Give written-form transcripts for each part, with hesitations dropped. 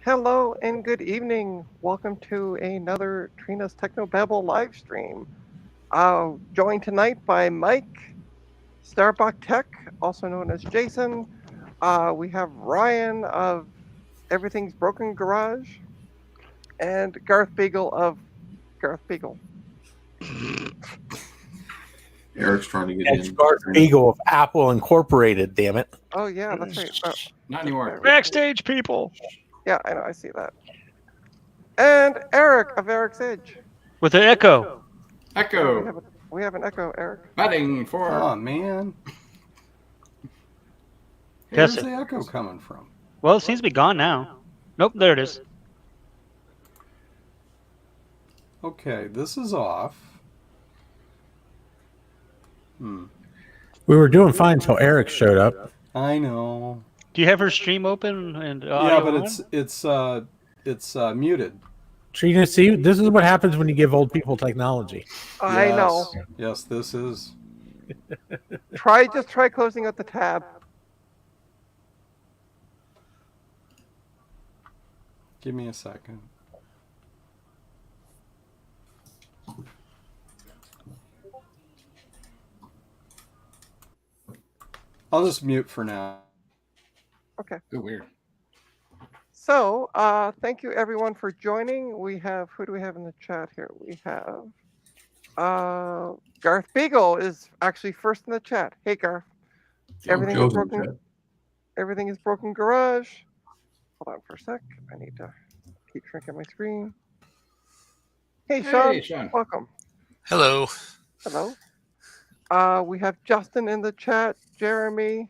Hello and good evening. Welcome to another Trina's Technobabble live stream. Joined tonight by Mike, Starbuck Tech, also known as Jason. We have Ryan of Everything's Broken Garage and Garth Beagle of Garth Beagle. Eric's trying to get It's in. Garth Beagle of Apple Incorporated, damn it. Oh yeah, that's right. Not anymore. Backstage people Yeah, I know. I see that. And Eric of Eric's Edge. with an echo. Echo. We have an echo, Eric. Batting for. Oh man. Hey, Test where's it. the echo coming from? Well, it seems to be gone now. Nope, there it is. Okay, this is off. We were doing fine until Eric showed up. I know. Do you have her stream open and Yeah, audio but on? it's muted. Trina, see, this is what happens when you give old people technology. I know. Yes, this is. Try closing out the tab. Give me a second. I'll just mute for now. Okay. Oh, weird. So, thank you everyone for joining. We have, who do we have in the chat here? We have, Garth Beagle is actually first in the chat. Hey, Garth. Everything is broken. Everything is broken garage. Hold on for a sec. I need to keep shrinking my screen. Hey, Sean. Hey, Sean. Welcome. Hello. Hello. We have Justin in the chat, Jeremy,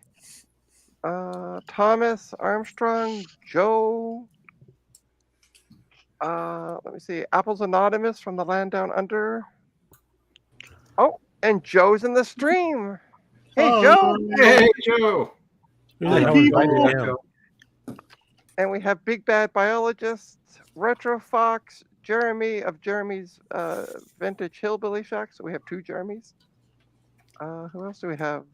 Thomas, Armstrong, Joe. Let me see. Apple's Anonymous from the Land Down Under. Oh, and Joe's in the stream. Hey, Joe. Hey, Joe. Who the hell invited him? And we have Big Bad Biologist, Retro Fox, Jeremy of Jeremy's Vintage Hillbilly Shack. So we have two Jeremys. Who else do we have?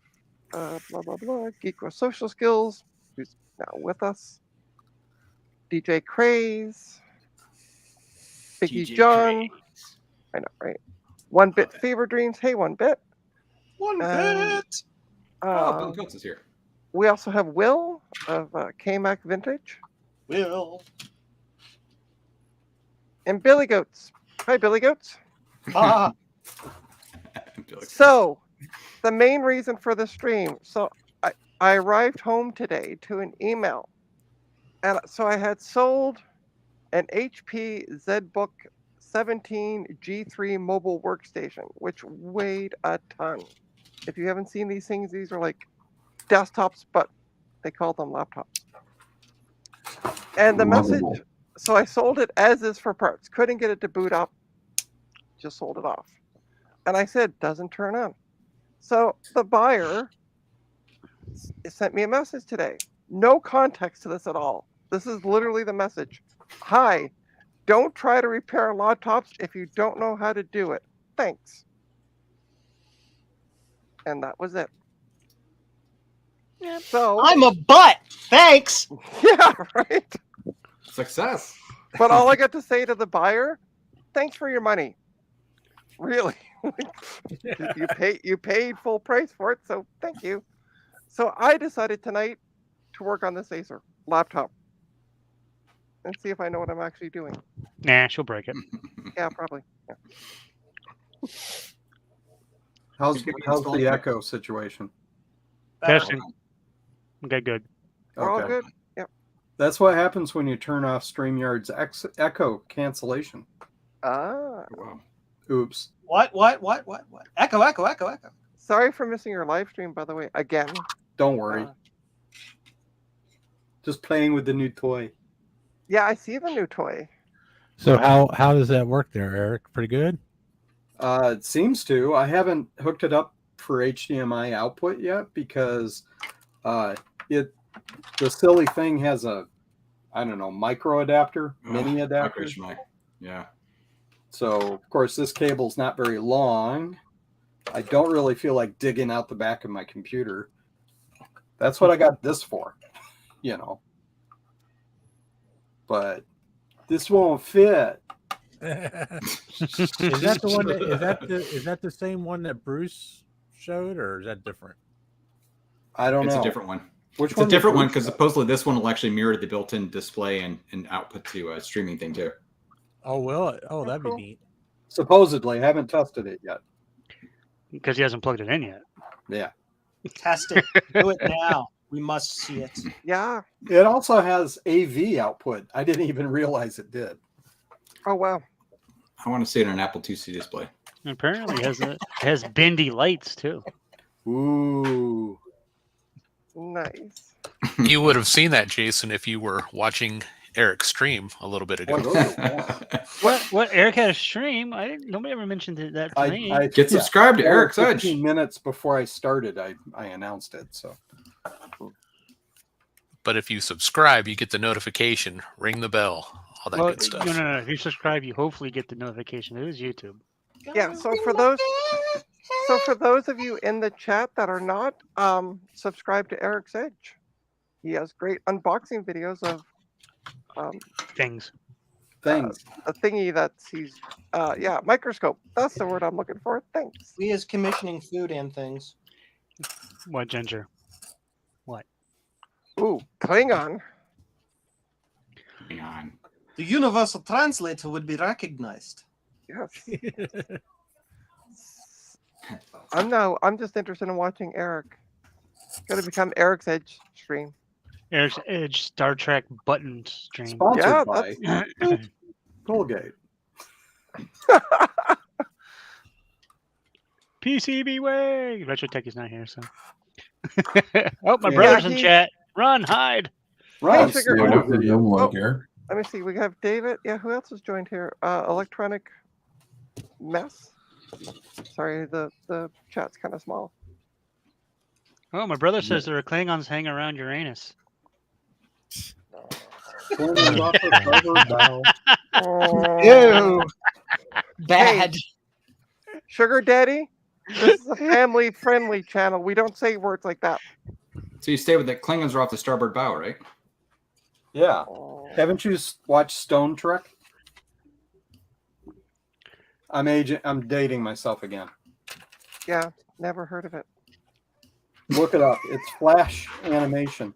Blah, blah, blah. Geek with Social Skills, who's now with us. DJ Craze. Biggie DJ John. Craze. I know, right? One Bit Fever Dreams. Hey, One Bit. One bit. Bill Coates is here. We also have Will of K-Mac Vintage. Will. And Billy Goats. Hi, Billy Goats. Ah, So, the main reason for the stream. So, I arrived home today to an email. And so I had sold an HP ZBook 17 G3 mobile workstation, which weighed a ton. If you haven't seen these things, these are like desktops, but they call them laptops. And the message, so I sold it as is for parts. Couldn't get it to boot up. Just sold it off. And I said, doesn't turn on. So the buyer sent me a message today. No context to this at all. This is literally the message. Hi, don't try to repair laptops if you don't know how to do it. Thanks. And that was it. So I'm a butt. Thanks. yeah, right. Success. But all I got to say to the buyer, thanks for your money. Really. you paid full price for it, so thank you. So I decided tonight to work on this Acer laptop and see if I know what I'm actually doing. Nah, she'll break it. Yeah, probably. Yeah. How's Can we how's install the it? echo situation? Testing. Okay, good. We're all Okay. good. Yep. That's what happens when you turn off StreamYard's echo cancellation. Ah, Wow. Oops. What? Echo. sorry for missing your live stream, by the way, again. Don't worry. Uh, Just playing with the new toy. Yeah, I see the new toy. So how does that work there, Eric? Pretty good? It seems to. I haven't hooked it up for HDMI output yet because the silly thing has a, I don't know, micro adapter, mini adapter. Micro mic. Yeah. So of course this cable's not very long. I don't really feel like digging out the back of my computer. That's what I got this for, you know. but this won't fit. Is that the one that is that the same one that Bruce showed, or is that different? I don't It's know. a different one. Which It's one a different was one Bruce because show? supposedly this one will actually mirror the built-in display and output to a streaming thing too. Oh well, oh that'd be cool. neat. Supposedly, haven't tested it yet. Because he hasn't plugged it in yet. Yeah. Test it. Do it now. We must see it. Yeah. It also has AV output. I didn't even realize it did. Oh wow. I want to see it on an Apple IIc display. And apparently it has bendy lights too. Ooh. Nice. You would have seen that, Jason, if you were watching Eric's stream a little bit ago. Boy, those are warm. What Eric had a stream? Nobody ever mentioned that to me. Get subscribed to Eric's Edge. 15 minutes before I started, I announced it. So But if you subscribe, you get the notification, ring the bell, all that Well, good stuff. no. If you subscribe, you hopefully get the notification. It is YouTube. Yeah. So for those of you in the chat that are not subscribed to Eric's Edge, he has great unboxing videos of Things. things. a thingy that's microscope. That's the word I'm looking for. Thanks. We is commissioning food and things. What, Ginger? Ooh, Klingon. Hang on. The universal translator would be recognized. Yes. I'm just interested in watching Eric. Gotta become Eric's Edge stream. Eric's Edge Star Trek button stream. Sponsored Yeah, by Colgate. PCB way. Retro Tech is not here, so. Oh, my Yeah, brother's in he- chat. Run, hide. Right. figure- Oh, no. Let me see. We have David. Yeah, who else has joined here? Electronic Mess. Sorry, the chat's kind of small. Oh, my brother says there are Klingons hanging around Uranus. Oh, Ew. Bad. Sugar Daddy. This is a family-friendly channel. We don't say words like that. So you stay with the Klingons are off the starboard bow, right? Yeah. Oh. Haven't you watched Stone Trek? I'm dating myself again. Yeah, never heard of it. Look it up. It's Flash animation.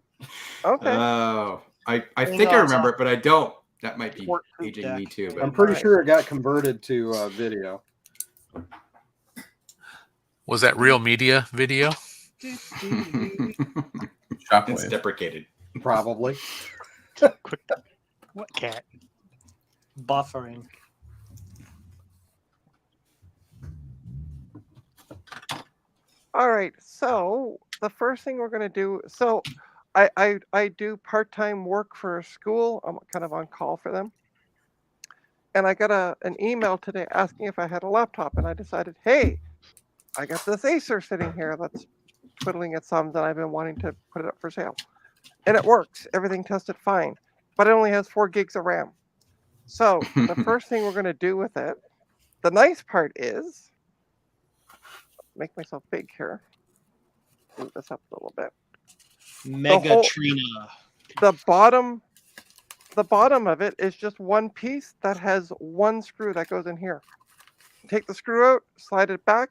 Okay. Oh, I Hang think I on, remember it, but I don't. That might be Work group aging deck. me too. I'm But pretty Right. sure it got converted to video. Was that real media video? it's deprecated. Probably. Quick. What cat? Buffering. All right. So the first thing we're gonna do. So I do part-time work for a school. I'm kind of on call for them. And I got an email today asking if I had a laptop, and I decided, hey, I got this Acer sitting here that's twiddling its thumbs, and I've been wanting to put it up for sale. And it works. Everything tested fine, but it only has 4 gigs of RAM. So the first thing we're going to do with it, the nice part is, make myself big here. Move this up a little bit. Megatrina. The bottom of it is just one piece that has one screw that goes in here. Take the screw out, slide it back,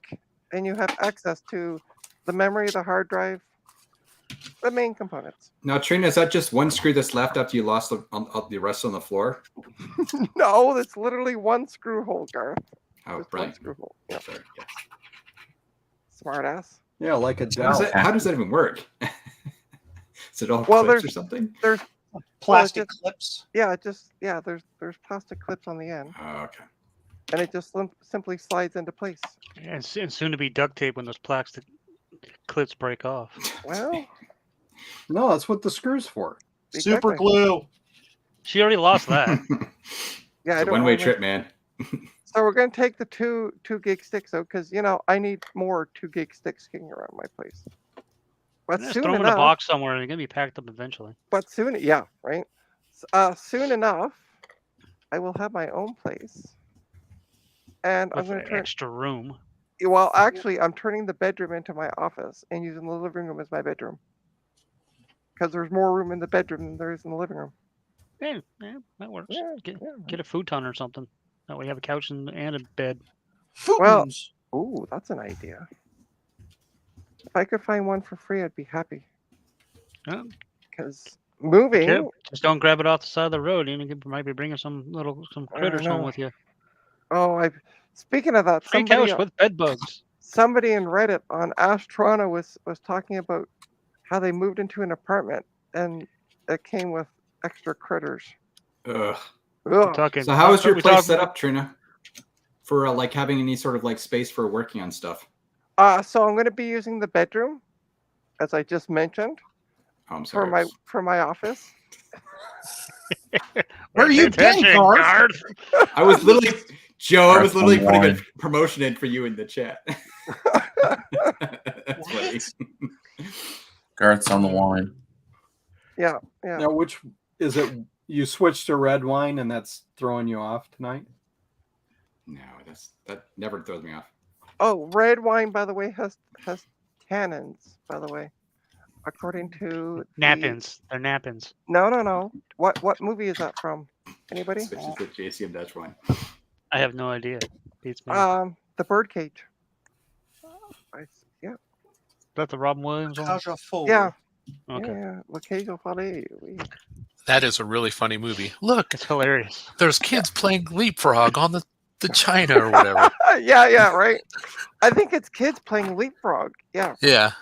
and you have access to the memory, the hard drive, the main components. Now, Trina, is that just one screw that's left after you lost the rest on the floor? No, it's literally one screw hole, Garth. Oh, Just one brilliant. screw hole. Yeah. Sorry, yeah. Smart ass. Yeah, like a How does, Dell. how does that even work? Is it all Well, clips or something? There's Plastic just- clips. there's plastic clips on the end, Oh, okay. and it just simply slides into place. And soon to be duct tape when those plastic clips break off. Well, No, that's what the screw's for. Super exactly. glue. She already lost that. Yeah, I It's a don't one-way wanna- trip, man. So we're gonna take the two gig sticks out because I need more 2 gig sticks kicking around my place. But Just soon throw them in a enough, box somewhere. They're gonna be packed up eventually. yeah, right. Soon enough, I will have my own place, and I'm With gonna turn. extra room. Well, actually, I'm turning the bedroom into my office and using the living room as my bedroom because there's more room in the bedroom than there is in the living room. Yeah, that works. Yeah, Get, yeah. get a futon or something. That way you have a couch and a bed. Well- Futons. Ooh, that's an idea. If I could find one for free, I'd be happy. Yeah. Because moving, Yeah, just don't grab it off the side of the road. You might be bringing some I critters home know. with you. speaking of that, Free couch with bed bugs. somebody in Reddit on Ash Toronto was talking about how they moved into an apartment and it came with extra critters. Ugh. We're Ugh. talking. So how is your we place talk- set up, Trina? For like having any sort of like space for working on stuff? So I'm going to be using the bedroom, as I just mentioned, Oh, I'm for sorry. my office. Where you been, Attention, Garth? I was literally, Joe. I was That's literally putting a unwind. promotion in for you in the chat. That's funny. Garth's on the wine. Yeah. Now, which is it? You switched to red wine, and that's throwing you off tonight? No, that never throws me off. Oh, red wine, by the way, has tannins. By the way, according to Nappins. They're nappins. No. What movie is that from? Anybody? Switches to JCM Dutch wine. I have no idea. Beats me. The Birdcage. Yeah. Is that the Robin Williams one? Caja Full. Yeah. Okay. Yeah. L'Occasion au Palais, oui. That is a really funny movie. Look, It's hilarious. there's kids playing leapfrog on the China or whatever. yeah, right. I think it's kids playing leapfrog. Yeah. Yeah.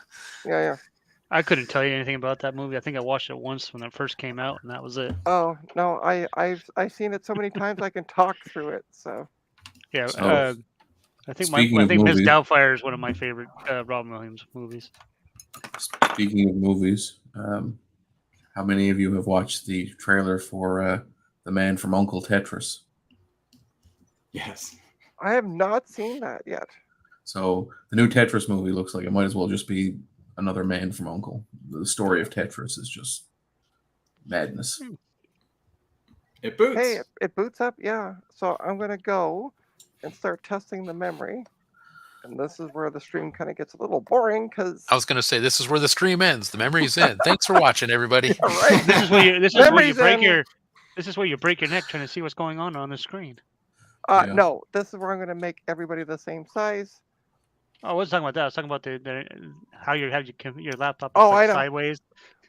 I couldn't tell you anything about that movie. I think I watched it once when it first came out, and that was it. Oh no, I've seen it so many times I can talk through it. So Yeah. So, I think speaking of Miss movies- Doubtfire is one of my favorite Robin Williams movies. Speaking of movies, how many of you have watched the trailer for The Man from Uncle Tetris? Yes. I have not seen that yet. So the new Tetris movie looks like it might as well just be another Man from Uncle. The story of Tetris is just madness. It boots. Hey, it boots up. Yeah. So I'm gonna go and start testing the memory. And this is where the stream kind of gets a little boring because I was going to say, this is where the stream ends. The memory's in. Thanks for watching, everybody. right. This is where you this is where you Memories break in. your this is where you break your neck trying to see what's going on the screen. Yeah. No, this is where I'm gonna make everybody the same size. Oh, I wasn't talking about that. I was talking about the how you have your laptop Oh, like I know. sideways.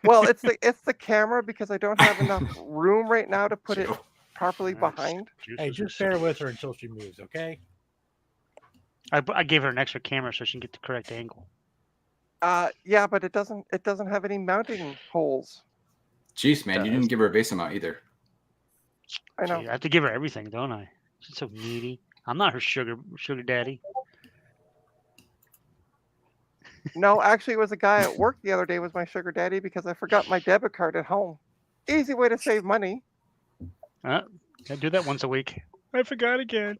Well, it's the camera because I don't have enough room right now to put it Joe. properly Nice. behind. Hey, just bear with her until she moves, okay? I gave her an extra camera so she can get the correct angle. Yeah, but it doesn't have any mounting holes. Jeez, man, you didn't give her a base amount either. I know. Gee, I have to give her everything, don't I? She's so needy. I'm not her sugar daddy. No, actually, it was a guy at work the other day was my sugar daddy because I forgot my debit card at home. Easy way to save money. I do that once a week. I forgot again.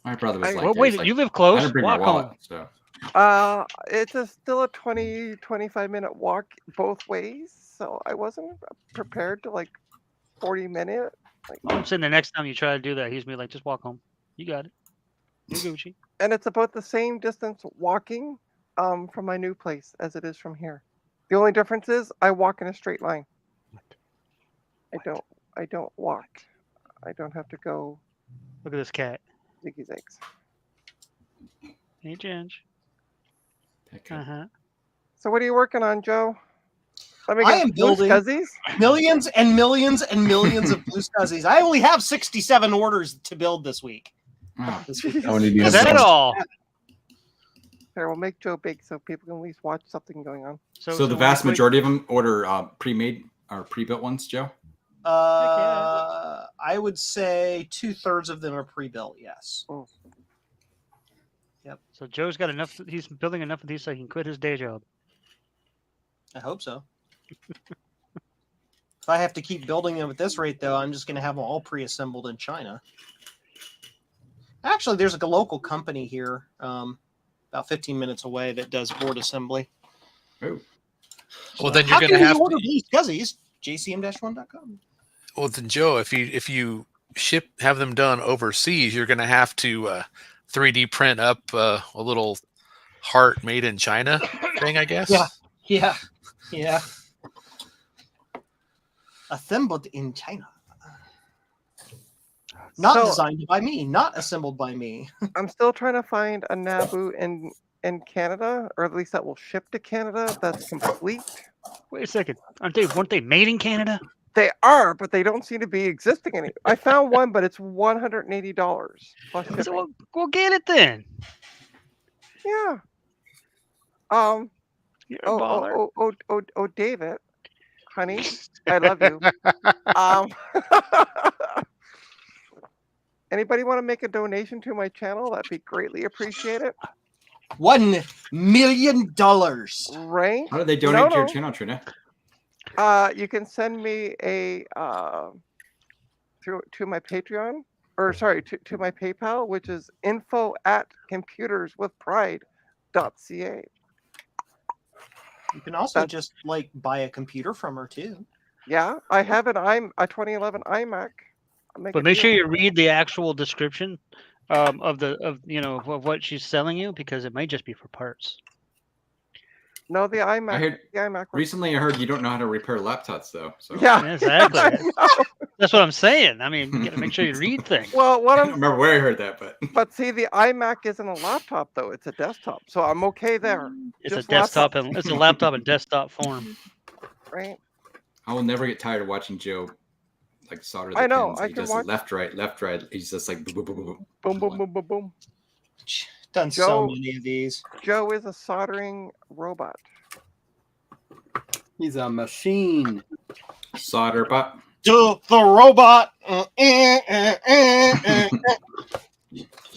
My brother was like, Well, that. wait, He's like, you live I close. didn't bring my Walk wallet, home. so It's still a 25-minute walk both ways, so I wasn't prepared to 40 minutes. I'm saying the next time you try to do that, he's gonna be like, just walk home. You got it. You're Gucci. And it's about the same distance walking from my new place as it is from here. The only difference is I walk in a straight line. I don't walk. I don't have to go Look at this cat. ziggy zags. Hey, Ginge. that guy. Uh-huh. So what are you working on, Joe? Let me I get am building- Scuzzies. Millions and millions and millions of blue scuzzies. I only have 67 orders to build this week. Wow. This week. How many do you Is have? that all? Here, we'll make Joe big so people can at least watch something going on. So the vast majority of them order pre-made or pre-built ones, Joe. I would say 2/3 of them are pre-built. Yes. So Joe's got enough. He's building enough of these so he can quit his day job. I hope so. If I have to keep building them at this rate, though, I'm just going to have them all pre-assembled in China. Actually, there's a local company here, about 15 minutes away, that does board assembly. Oh, Well, then How you're can going to you have order to. blue scuzzies? JCM-1.com. Well, then, Joe, if you have them done overseas, you're going to have to 3D print up a little heart made in China thing, I guess. Yeah. Yeah. Assembled in China. Not So, designed by me. Not assembled by me. I'm still trying to find a Naboo in Canada, or at least that will ship to Canada. That's complete. Wait a second. Weren't they made in Canada? They are, but they don't seem to be existing any. I found one, but it's $180 plus shipping. So we'll get it then. Yeah. You're a baller. Oh, David, honey, I love you. Anybody want to make a donation to my channel? That'd be greatly appreciated. $1 million. Right? How do they donate to your No. channel, Trina? You can send me a to my Patreon, or sorry, to my PayPal, which is info@computerswithpride.ca. You can also That's- just like buy a computer from her too. Yeah, I have a 2011 iMac. I'll make But a make deal. sure you read the actual description of what she's selling you, because it may just be for parts. No, the iMac. I heard the iMac. recently. I heard you don't know how to repair laptops, though. So Yeah, Exactly. I know. That's what I'm saying. I mean, you gotta make sure you read things. Well, what I don't I'm remember where I heard that, but but see, the iMac isn't a laptop though; it's a desktop, so I'm okay there, It's just a desktop laptop. and it's a laptop in desktop form. right? I will never get tired of watching Joe like solder the I know, pins. I He can does watch- left, right, left, right. He's just like boom, boom, boom, boom. Boom, boom, boom, boom, boom. Done so Joe- many of these. Joe is a soldering robot. He's a machine. Solder pop. The robot.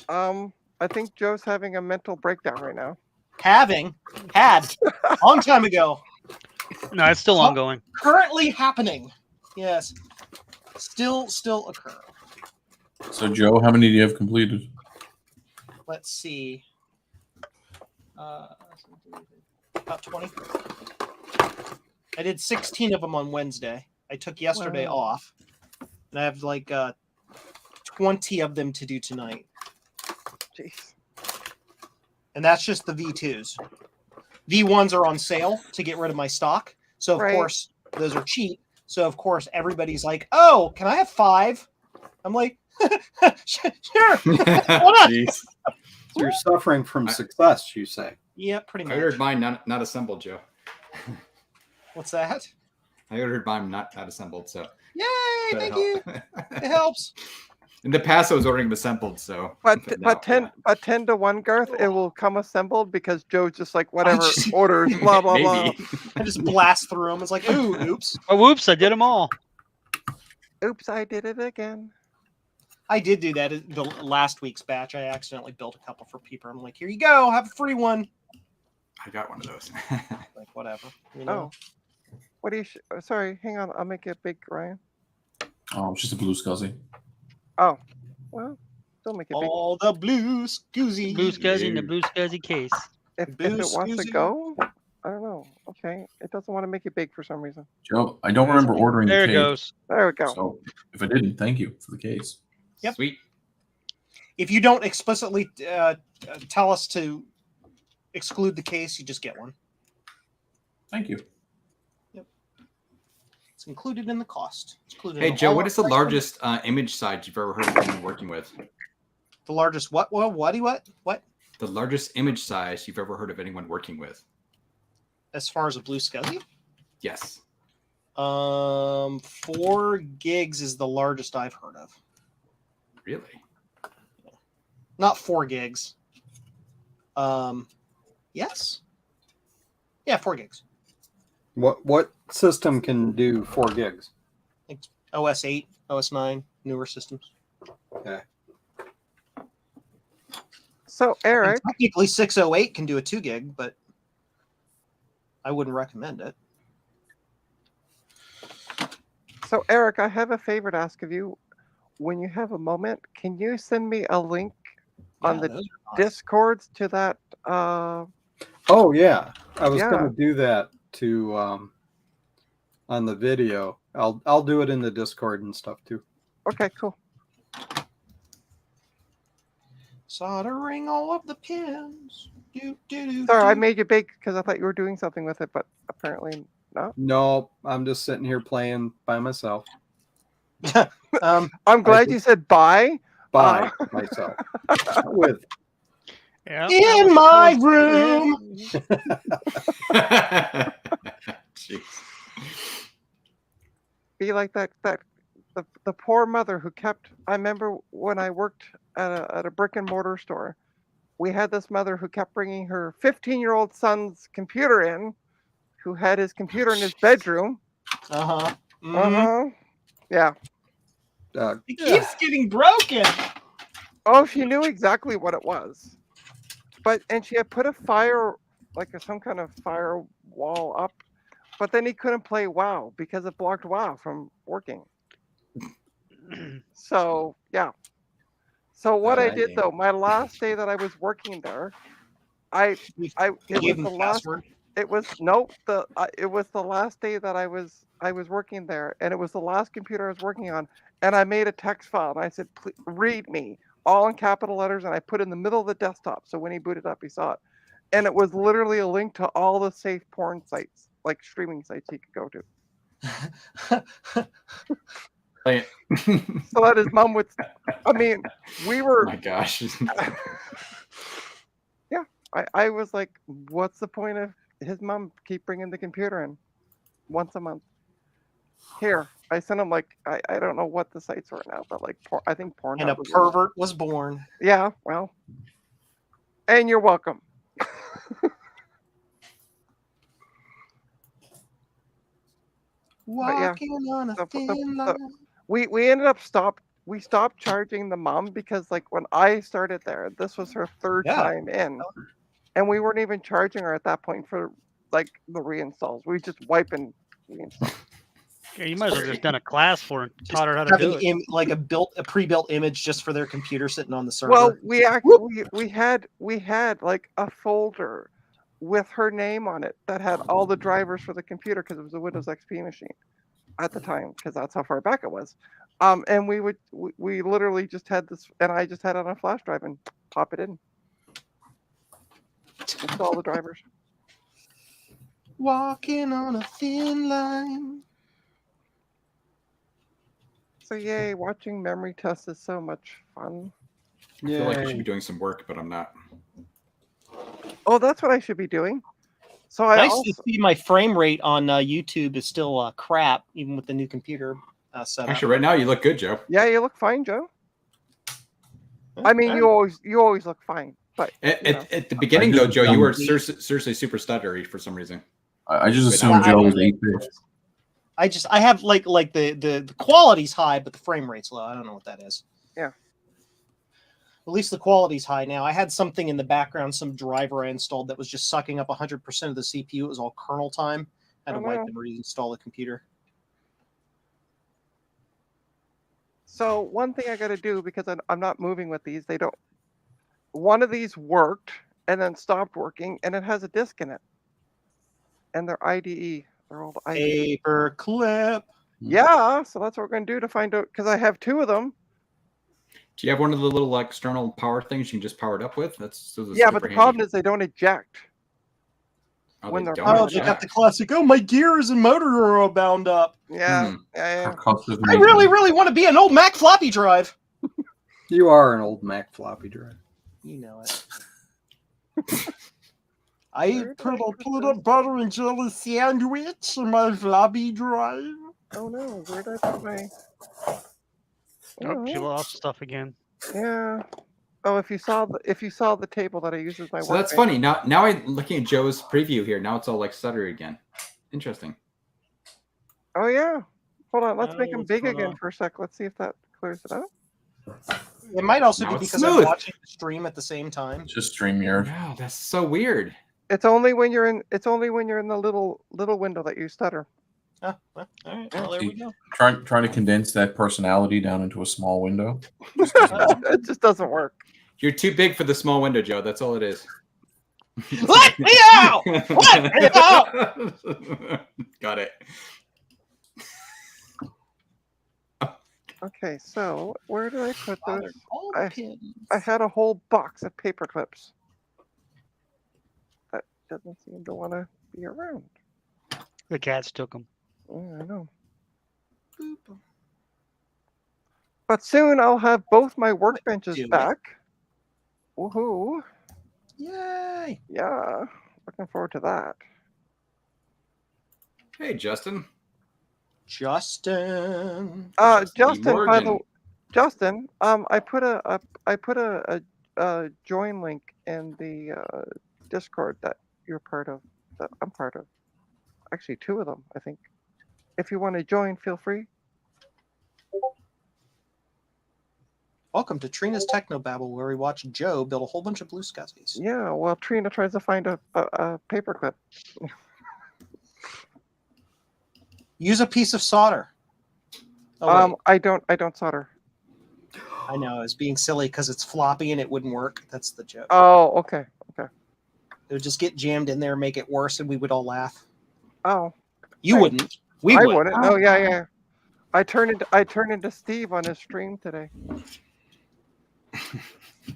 I think Joe's having a mental breakdown right now. Had long time ago. No, it's still ongoing. Currently happening. Yes. Still occurring. So, Joe, how many do you have completed? Let's see. About 20. I did 16 of them on Wednesday. I took yesterday Wow. off. And I have like 20 of them to do tonight. Jeez. And that's just the V2s. V1s are on sale to get rid of my stock. So, of Right. course, those are cheap. So, of course, everybody's like, oh, can I have 5? I'm like, sure. Why not? Jeez. So you're suffering from success, you say. Yeah, pretty I much. ordered mine not assembled, Joe. What's that? I ordered mine not assembled, so Yay, that thank you. helped. It helps. In the past, I was ordering them assembled, so. But now, 10 to 1, Garth, it will come assembled because Joe's just like whatever just- orders, blah blah blah. Maybe. I just blast through them. It's like, ooh, oops. Oh, whoops! I did them all. Oops, I did it again. I did do that in the last week's batch. I accidentally built a couple for people. I'm like, here you go, have a free one. I got one of those. Like, whatever. You know? Oh, what do you? Sorry, hang on. I'll make it big, Ryan. Oh, it's just a blue scuzzy. Oh, well, don't make it big. All the blue scoozy. Blue scuzzy in the blue scuzzy case. If it Boo wants to Susie. go, I don't know. Okay, it doesn't want to make it big for some reason. Joe, I don't remember ordering There the it case. goes. There we go. So, if I didn't, thank you for the case. Yep. Sweet. If you don't explicitly tell us to exclude the case, you just get one. Thank you. It's included in the cost. It's included Hey, in Joe, all what our is the price. largest image size you've ever heard of anyone working with? The largest what? What? The largest image size you've ever heard of anyone working with? As far as a blue scuzzy? Yes. 4 gigs is the largest I've heard of. Really? Not 4 gigs. Yes. Yeah, 4 gigs. What system can do 4 gigs? OS 8, OS 9, newer systems. So And Eric, technically 608 can do a 2 gig, but I wouldn't recommend it. I have a favor to ask of you. When you have a moment, can you send me a link on the those are awesome. Discords to that? Oh yeah, I was Yeah. going to do that to on the video. I'll do it in the Discord and stuff too. Okay, cool. Soldering all of the pins. Do, do, do, Sorry, I do. made you big because I thought you were doing something with it, but apparently No. No, I'm just sitting here playing by myself. I'm glad you said bye. By myself. Not with. Yeah, In my room. Jeez. Be like that the poor mother who kept. I remember when I worked at a brick and mortar store, we had this mother who kept bringing her 15-year-old son's computer in, who had his computer in his bedroom. Uh-huh. Yeah. It keeps getting broken. Oh, she knew exactly what it was. And she had put a fire, some kind of firewall up, but then he couldn't play WoW because it blocked WoW from working. So, yeah. So what I did though, my last day that I was working there, it was the last day that I was working there, and it was the last computer I was working on, and I made a text file and I said, "Please read me," all in capital letters, and I put it in the middle of the desktop so when he booted up he saw it. And it was literally a link to all the safe porn sites, like streaming sites he could go to. Play it. So that his mom would, I mean, we were. Oh my gosh. Yeah, I was like, what's the point of his mom keep bringing the computer in once a month? Here, I sent him I don't know what the sites were now, but I think Pornhub. And a pervert was born. Yeah, well, and you're welcome. Walking on a thin line. We ended up we stopped charging the mom because when I started there, this was her third time in, and we weren't even charging her at that point for the reinstalls. We just wipe and reinstall. Yeah, you might as well just done a class for her and taught her how to do it. A pre-built image just for their computer sitting on the server. Well, we actually we had a folder with her name on it that had all the drivers for the computer because it was a Windows XP machine at the time, because that's how far back it was. And we literally just had this, and I just had it on a flash drive and pop it in. It's all the drivers. Walking on a thin line. So yay, watching memory tests is so much fun. I feel like I should be doing some work, but I'm not. Oh, that's what I should be doing. So Nice to see my frame rate on YouTube is still crap, even with the new computer setup. Actually, right now you look good, Joe. Yeah, you look fine, Joe. I mean, you always look fine. But at the beginning, though, Joe, you were seriously super stuttery for some reason. I just assumed Joe was 8-bit. I have the quality's high, but the frame rate's low. I don't know what that is. Yeah. At least the quality's high now. I had something in the background, some driver I installed that was just sucking up 100% of the CPU. It was all kernel time. I had to wipe and reinstall the computer. So one thing I got to do, because I'm not moving with these, one of these worked and then stopped working, and it has a disk in it. And they're IDE. They're all IDE. Paperclip. Yeah, so that's what we're going to do to find out, because I have two of them. Do you have one of the little external power things you can just power it up with? Yeah, but the problem is they don't eject. When they're they got the classic, oh, my gears and motor are all bound up. Yeah. I really want to be an old Mac floppy drive. You are an old Mac floppy drive. You know it. I put a peanut butter and jelly sandwich in my floppy drive. Oh no, where did I put my... Oh, she lost stuff again. Yeah. Oh, if you saw the table that I use as my So that's funny. Now I'm looking at Joe's preview here. Now it's all like stuttery again. Interesting. Oh yeah. Hold on. Let's make them big again for a sec. Let's see if that clears it up. It might also Now be it's because smooth. I'm watching the stream at the same time. Just StreamYard. Wow, that's so weird. It's only when you're in the little window that you stutter. Oh, well, all right. Well, there we go. Trying to condense that personality down into a small window. It just doesn't work. You're too big for the small window, Joe. That's all it is. Let me out! Let me out! Got it. Okay, so where did I put those? Pins. I had a whole box of paper clips. That doesn't seem to want to be around. The cats took them. Yeah, I know. But soon I'll have both my do workbenches it. back. Woohoo! Yay! Yeah, looking forward to that. Hey, Justin. Justin. Justin, by the Morgan. Justin, I put a join link in the Discord that you're part of, that I'm part of. Actually, two of them, I think. If you want to join, feel free. Welcome to Trina's Technobabble, where we watch Joe build a whole bunch of blue scuzzies. Yeah, well, Trina tries to find a paperclip. Use a piece of solder. Oh, wait. I don't solder. I know, I was being silly because it's floppy and it wouldn't work. That's the joke. Oh, okay. It would just get jammed in there, make it worse, and we would all laugh. Oh, You Right. wouldn't. We I would. wouldn't. Oh, yeah. I turned into Steve on his stream today.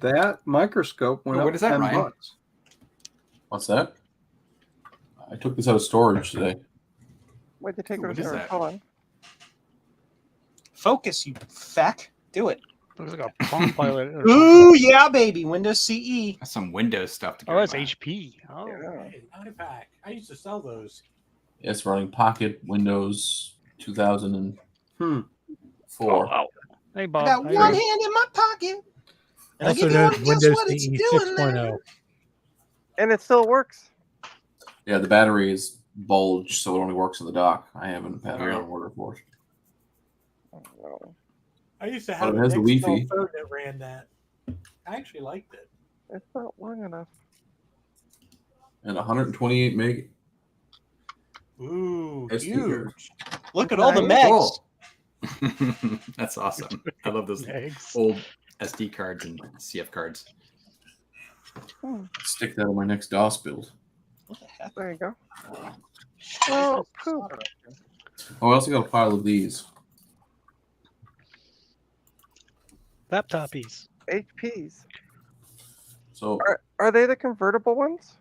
That microscope went Oh, up what is that, Ryan? $10. What's that? I took this out of storage today. Where'd you take her What to is storage? that? Hold on. Focus, you feck. Do it. Looks like a Palm Pilot. or Ooh, yeah, baby. Windows CE. That's some Windows stuff to go. Oh, that's by. HP. Oh, Yeah. Hey, iPac. I used to sell those. It's running Pocket Windows 2004. oh, wow. Hey, Bob. I got how you one doing? hand in my pocket. And Also I give you known one as guess Windows what it's CE doing there. 6.0. And it still works. Yeah, the battery is bulged, so it only works in the dock. I haven't had Oh. an order for it. Oh, no. I used to But have it a has the Nextel Wi-Fi. phone that ran that. I actually liked it. It's not long enough. And 128 meg. Ooh, SD huge. Look at all the Nice. megs. Cool. That's awesome. I love those Eggs. old SD cards and CF cards. Stick that in my next DOS build. What the heck? There you go. Oh, poop. Oh, I also got a pile of these. Laptopies. HPs. So Are they the convertible ones?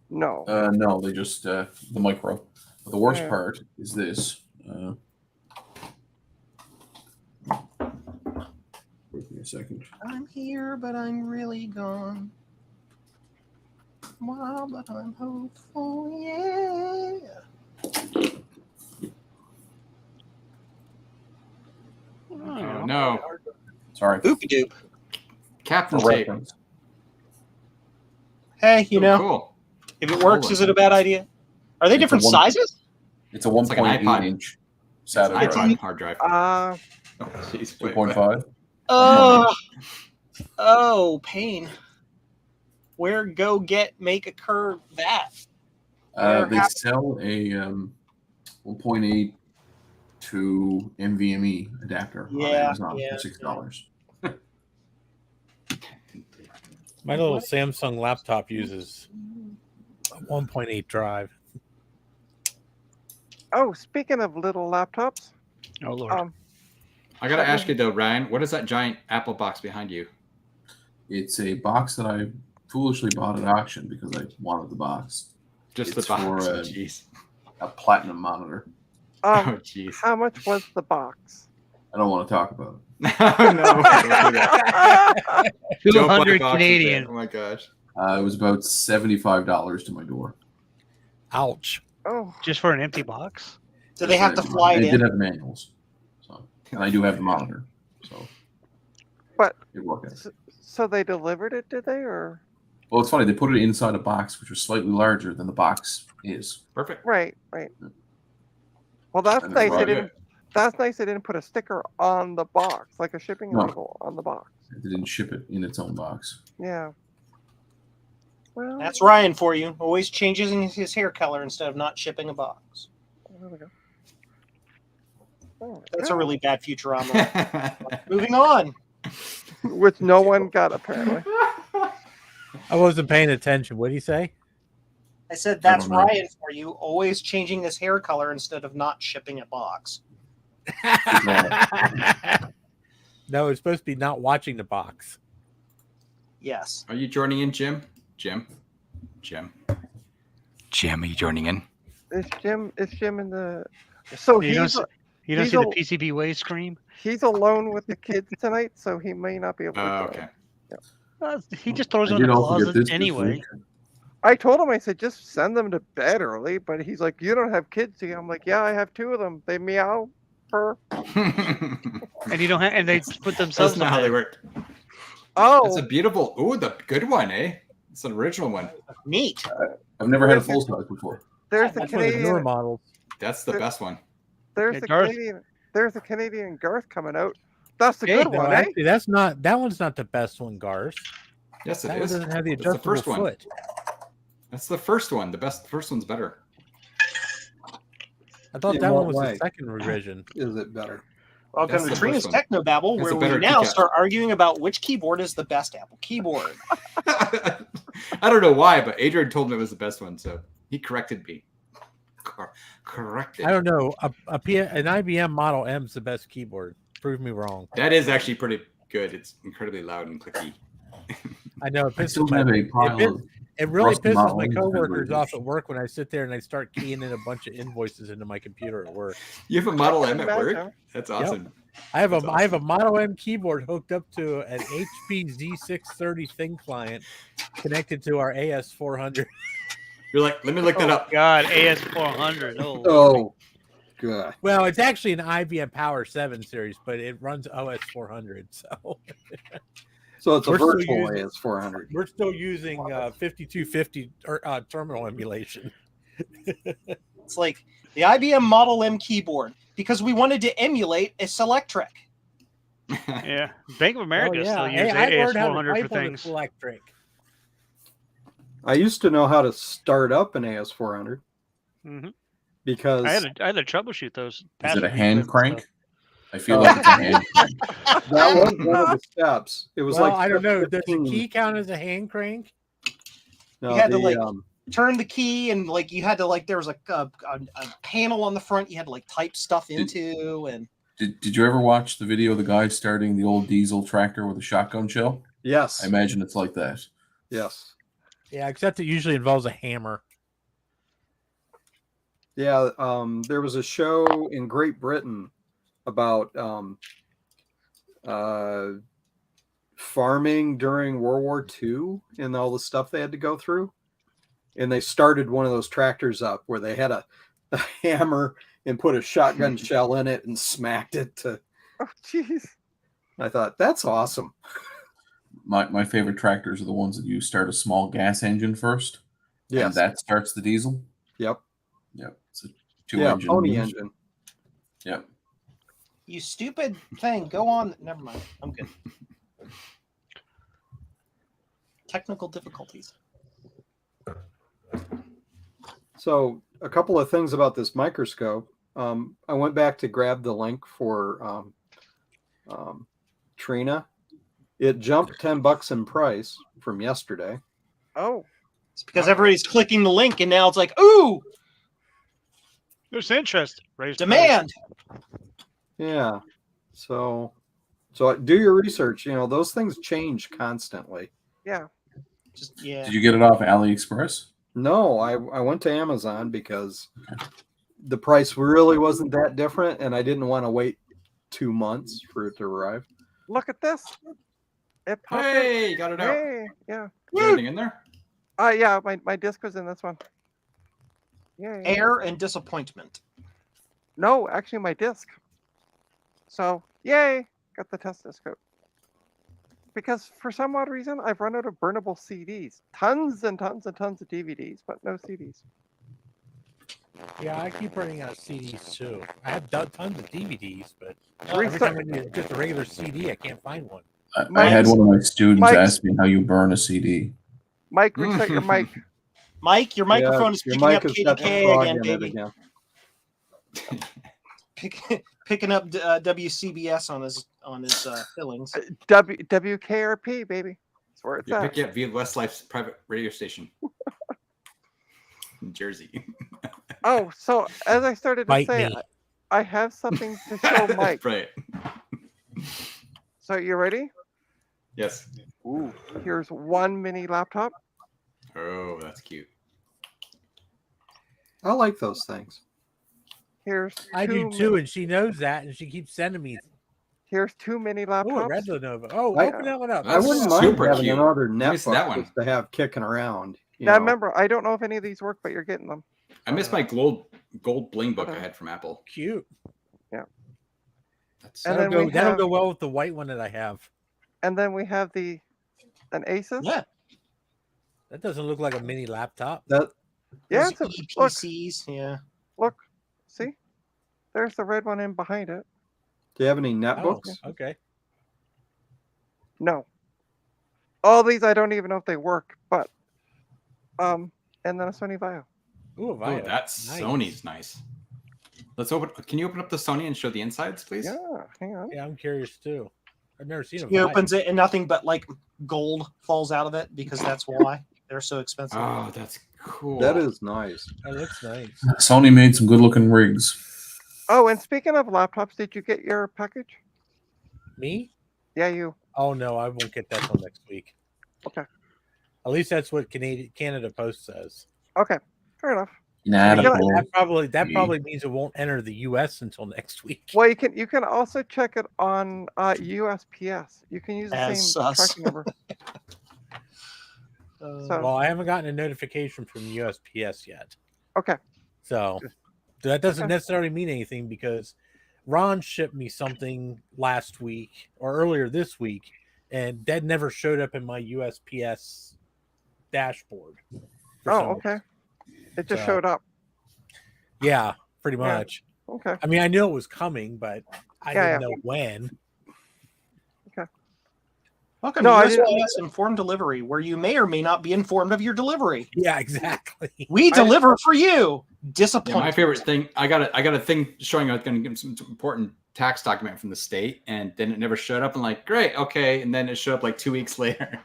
No. no, they just the micro. But the worst Yeah. part is this. Wait me a second. I'm here, but I'm really gone. Wow, but I'm hopeful, yeah. Oh, no. Sorry. Oopie doop. Captain For tape. reference. Hey, you Oh, know, cool. if it works, is it a bad idea? Are they It's a different one- sizes? It's a It's like an 1.8 iPod. inch It's SATA an drive. iPod hard drive. Uh, Oh, jeez. Wait, 2.5. Oh, pain. Where go get make occur that? They sell a 1.8 to NVMe adapter on Yeah, Amazon yeah, for $6. My little Samsung laptop uses a 1.8 drive. oh, speaking of little laptops, Oh, Lord. I gotta ask you though, Ryan. What is that giant Apple box behind you? It's a box that I foolishly bought at auction because I wanted the box. Just It's the box. for, Oh, jeez. A platinum monitor. Oh, jeez. how much was the box? I don't want to talk about it. Oh, no. Don't do that. Don't buy 200 boxes Canadian. then. Oh my gosh. It was about $75 to my door. Ouch. Oh, Just for an empty box? Do they have to fly it They did in? have manuals, so and I do have the monitor, so. But- it worked out. so they delivered it, did they? Or Well, it's funny. They put it inside a box which was slightly larger than the box is. Perfect. right. Well, that's And nice. right, They didn't. That's nice. They didn't put a sticker on the box, like a shipping No. label on the box. They didn't ship it in its own box. Yeah. Well, That's Ryan for you. Always changes his hair color instead of not shipping a box. there we go. Oh, That's yeah. a really bad Futurama. Moving on. Which no one got apparently. I wasn't paying attention. What did he say? I said that's don't know. Ryan for you. Always changing his hair color instead of not shipping a box. No, it's supposed to be not watching the box. Yes. Are you joining in, Jim? Jim, are you joining in? Is Jim in the? So You don't, he's you don't he's see the a- PCB wave scream? he's alone with the kids tonight, so he may not be able to join. Okay. He just throws I them in did the also get closet this anyway. week. I told him, I said, just send them to bed early. But he's like, you don't have kids, do you? I'm like, yeah, I have 2 of them. They meow, purr. And you don't have, and they put That's themselves not in how they bed. work. Oh, That's a beautiful. Ooh, the good one, eh? It's an original one. Neat. I've never had a full size before. there's the That's one of the newer Canadian. models. That's the best one. There's Yeah, the Garth. Canadian. There's the Canadian Garth coming out. That's the Hey, good No, one, eh? actually, that's not. That one's not the best one, Garth. Yes, it That one is. doesn't have the That's the adjustable first one. foot. That's the first one. The best. First one's better. I thought In that what one was way? the second revision. Is it better? Welcome That's to the Trina's first one. Technobabble, That's where a we better now keycap. start arguing about which keyboard is the best Apple keyboard. I don't know why, but Adrian told me it was the best one, so he corrected me. Corrected. I don't know. An IBM Model M is the best keyboard. Prove me wrong. That is actually pretty good. It's incredibly loud and clicky. I know it I still pisses my. have a pile of. It really rusty pisses Model my Ms coworkers that off at work when I sit there and I start keying in a bunch of invoices into my computer at work. You have a Model M at work? Imagine. That's awesome. I have That's I have a Model M keyboard hooked up to an HP Z630 Thin client connected to our AS400. You're like, let me look that Oh up. God, AS400. Oh, Lord. Oh, good. Well, it's actually an IBM Power 7 series, but it runs OS 400. So So it's a We're still virtual using- AS400. we're still using 5250 terminal emulation. It's like the IBM Model M keyboard because we wanted to emulate a Selectric. Yeah, Bank of America Oh, yeah. still Hey, uses I learned how to AS400 for type on the things. Electric. I used to know how to start up an AS400 hmm because I had to troubleshoot those. Is it passive a hand inputs and crank? stuff. I feel like it's a hand crank. that was one of the steps. It was Well, like I don't know. Does the 15. key count as a hand crank? No, You had to, the, like, Turn the key and like you had to like there was like a panel on the front you had to like type stuff into and Did you ever watch the video of the guy starting the old diesel tractor with a shotgun shell? yes, I imagine it's like that. yes, Yeah, except it usually involves a hammer. yeah. There was a show in Great Britain about farming during World War II and all the stuff they had to go through. And they started one of those tractors up where they had a hammer and put a shotgun shell in it and smacked it to. Oh, jeez. I thought that's awesome. My favorite tractors are the ones that you start a small gas engine first. And Yes. that starts the diesel. Yep. Yep. It's a Yeah. two-engine. Pony beast. engine. Yep. you stupid thing. Go on. Never mind. I'm good. Technical difficulties. So a couple of things about this microscope. I went back to grab the link for Trina. It jumped $10 in price from yesterday. Oh, It's because everybody's clicking the link and now it's like, ooh, There's interest. Raise demand. Yeah. So do your research. You know, those things change constantly. yeah. Just yeah. Did you get it off AliExpress? No, I went to Amazon because the price really wasn't that different, and I didn't want to wait 2 months for it to arrive. Look at this. It popped in. Hey, you got it out. Hey, yeah. Is there anything in there? Yeah, my disc was in this one. Yeah. Air and disappointment. No, actually my disc. So, yay, got the test disc out. Because for some odd reason, I've run out of burnable CDs. Tons and tons and tons of DVDs, but no CDs. Yeah, I keep running out of CDs too. I have tons of DVDs, but Restart- every time I need just a regular CD, I can't find one. I had one of my students Mike's- ask me how you burn a CD. Mike, reset your mic. Mike, your microphone is your picking mic up has got the KDK frog again, in it baby. again. Picking up WCBS on his fillings. WKRP, baby. That's where it's You're at. picking up via Westlife's private radio station in Jersey. Oh, so as I started to Bite say, me. I have something to show Mike. Right. So you ready? Yes. Ooh, here's one mini laptop. Oh, that's cute. I like those things. Here's I do too, and she knows that, and she keeps sending me. Here's 2 mini Oh, a laptops. red Lenovo. Oh, I- open that one up. I That's wouldn't super mind having cute. another Let me see that netbook one. just to have kicking around. You Now know. remember, I don't know if any of these work, but you're getting them. I missed my gold bling book I had from Apple. Cute. That's And That'll then we that'll have- go well with the white one that I have. And then we have an Asus. Yeah. That doesn't look like a mini laptop. That Yeah, Those it's look, EPCs. Yeah. look, see, there's the red one in behind it. do you have any Oh, netbooks? okay. No, all these I don't even know if they work, but and then a Sony Vaio. Ooh, a oh, Vaio. that's Nice. Sony's nice. Let's open. Can you open up the Sony and show the insides, please? Yeah, hang on. Yeah, I'm curious too. I've never seen a He Vaio. opens it and nothing but like gold falls out of it because that's why they're so expensive. Oh, that's cool. That is nice. That looks nice. Sony made some good looking rigs. Oh, and speaking of laptops, did you get your package? Me? Yeah, you. Oh no, I won't get that till next week. Okay. At least that's what Canada Post says. Okay, fair enough. Nah, You know, That probably means it won't enter the U.S. until next week. Well, you can also check it on USPS. You can use the As same us. tracking number. So Well, I haven't gotten a notification from USPS yet, okay, so that doesn't Okay. necessarily mean anything because Ron shipped me something last week or earlier this week, and that never showed up in my USPS dashboard. for some oh reason. okay, it just So- showed up. Yeah, pretty Yeah. much. Okay, I mean, I knew it was coming, but I Yeah, didn't know when. Welcome No, I to didn't- USPS Informed Delivery, where you may or may not be informed of your delivery. Yeah, exactly. We deliver for you. Yeah, Disappointing. my favorite thing. I got a thing showing I was going to get some important tax document from the state, and then it never showed up. I'm like, great, okay, and then it showed up like 2 weeks later.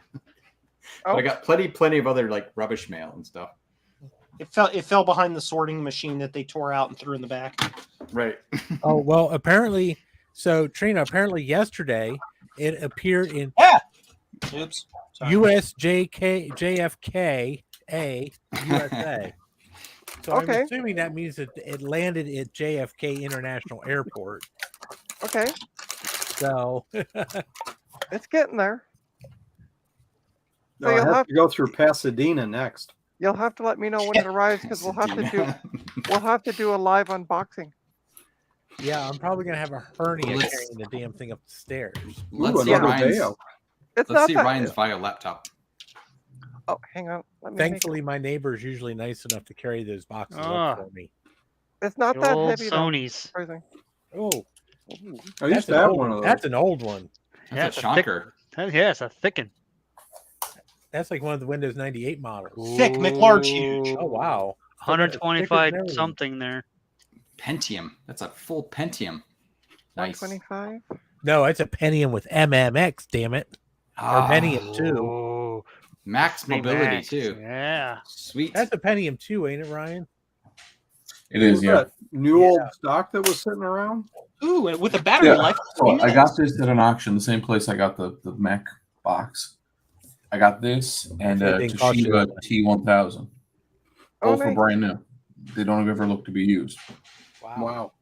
But Oh. I got plenty of other like rubbish mail and stuff. It fell behind the sorting machine that they tore out and threw in the back. Right. Oh well, apparently. So Trina, apparently yesterday it appeared in Oops. Sorry. JFK USA. So Okay. I'm assuming that means that it landed at JFK International Airport. okay, So it's getting there. No, So I you'll have have- to go through Pasadena next. You'll have to let me know when it arrives because we'll have to do a live unboxing. yeah, I'm probably gonna have a hernia Let's- carrying the damn thing up the stairs. Let's Ooh, see another Ryan's. Vaio. It's Let's not see that. Ryan's Vaio laptop. Oh, hang on. Let me make Thankfully, my neighbor is usually nice enough to carry those boxes Ah. up for me. it's not The that old heavy. though, Sony's. surprising. Oh, I used that's to an have old one of those. That's an old one. Yeah, That's it's a a thick- shocker. Yeah, it's a thickin'. That's like one of the Windows 98 models. Thick, McLarge, huge. Oh wow, 125 everything. something there. Pentium. That's a full Pentium. Nice. 125. No, it's a Pentium with MMX. Damn it, or Pentium 2. Oh, Max mobility Max. too. Yeah. Sweet. That's a Pentium 2, ain't it, Ryan? It is, Was yeah. that new Yeah. old stock that was sitting around? Ooh, and with a battery Yeah. life. So I got this at an auction, the same place I got the Mac box. I got this and It a didn't cost you Toshiba that much. T1000. Oh, Both are nice. brand new. They don't ever look to be used. Wow.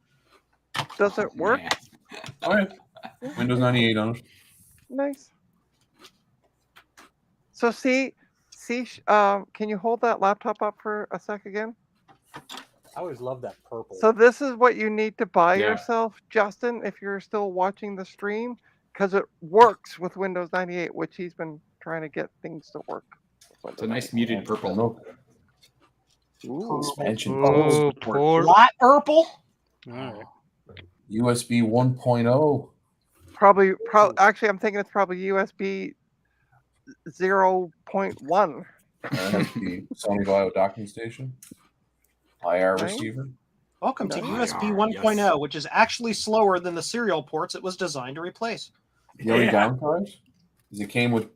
Does it work? Yeah. Oh yeah, Windows 98 on it. Nice. So can you hold that laptop up for a sec again? I always love that purple. So this is what you need to buy Yeah. yourself, Justin, if you're still watching the stream, because it works with Windows 98, which he's been trying to get things to work. with It's a Windows nice muted purple. Look, Ooh. expansion Oh, support. poor. Light purple. Alright. USB 1.0. Probably, actually, I'm thinking it's probably USB 0.1. That has the Sony Vaio docking station. IR Nice. receiver. Welcome to Nice. USB IR, 1.0, yes. which is actually slower than the serial ports it was designed to replace. The only Yeah. downside is it came with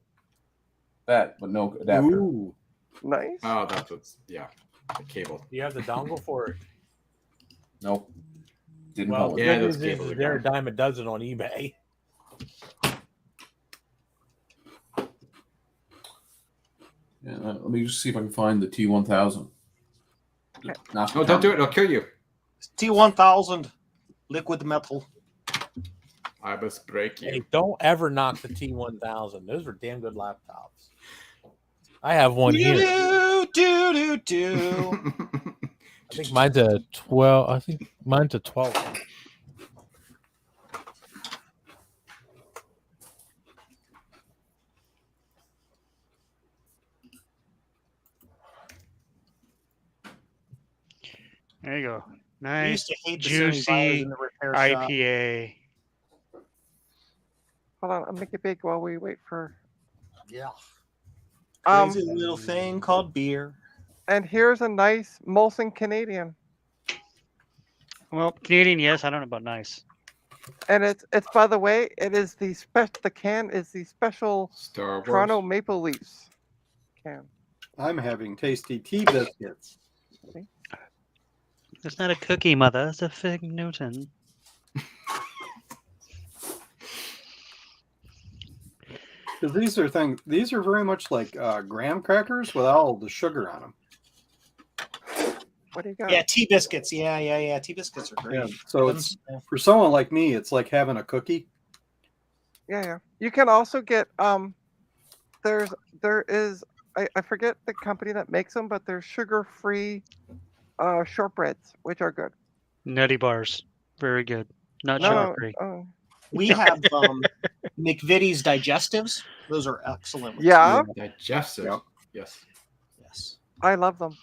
that, but no adapter. Ooh. Nice. Oh, that's what's the cable. you have the dongle for it. Nope. Didn't Well, hold the it. Yeah, good those news is cables are they're a gone. dime a dozen on eBay. Yeah, let me just see if I can find the T1000. Okay. Knock No, don't do it. It'll kill you. T1000 liquid metal. I must break Hey, you. don't ever knock the T1000. Those are damn good laptops. I have one here. Do. I think mine's a 12. I think mine's a 12. There you go. We Nice used to hate the juicy Sony Bios in the repair shop. IPA. Hold on, I'll make it big while we wait for. Yeah. Um, Crazy little thing called beer. and here's a nice Molson Canadian, Well, Canadian, yes. I don't know about nice. and it's by the way, it is the the can is the special Star Wars. Toronto Maple Leafs can. I'm having tasty tea biscuits. It's not a cookie, mother. It's a fig Newton. Because these are very much like graham crackers with all the sugar on them. What do you got? Yeah, tea biscuits. Yeah. Tea biscuits are great. Yeah, so Them- it's for someone like me, it's like having a cookie. Yeah. You can also get there is I forget the company that makes them, but there's sugar-free shortbreads, which are good. Nutty bars. Very good. Not No, sugar-free. oh, we have McVitie's digestives. Those are excellent. with yeah, Digestive. Yep. Yes. tea. Yes. I love them.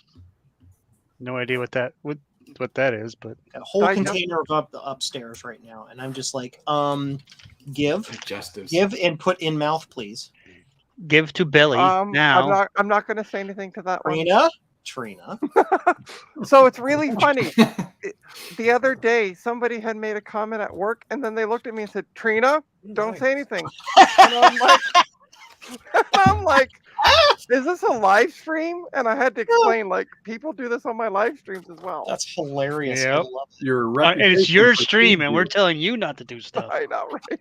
No idea what that is, but A whole Digest- container of upstairs right now, and I'm just like, give Digestives. and put in mouth, please. give to Billy now. I'm not going to say anything to that one. Trina. So it's really funny. The other day, somebody had made a comment at work, and then they looked at me and said, "Trina, don't say anything." And I'm like, is this a live stream? And I had to explain, like, people do this on my live streams as well. That's hilarious. I Yep. love it. Your And it's reputation your precedes stream, and we're you. telling you not to do stuff. I know, right?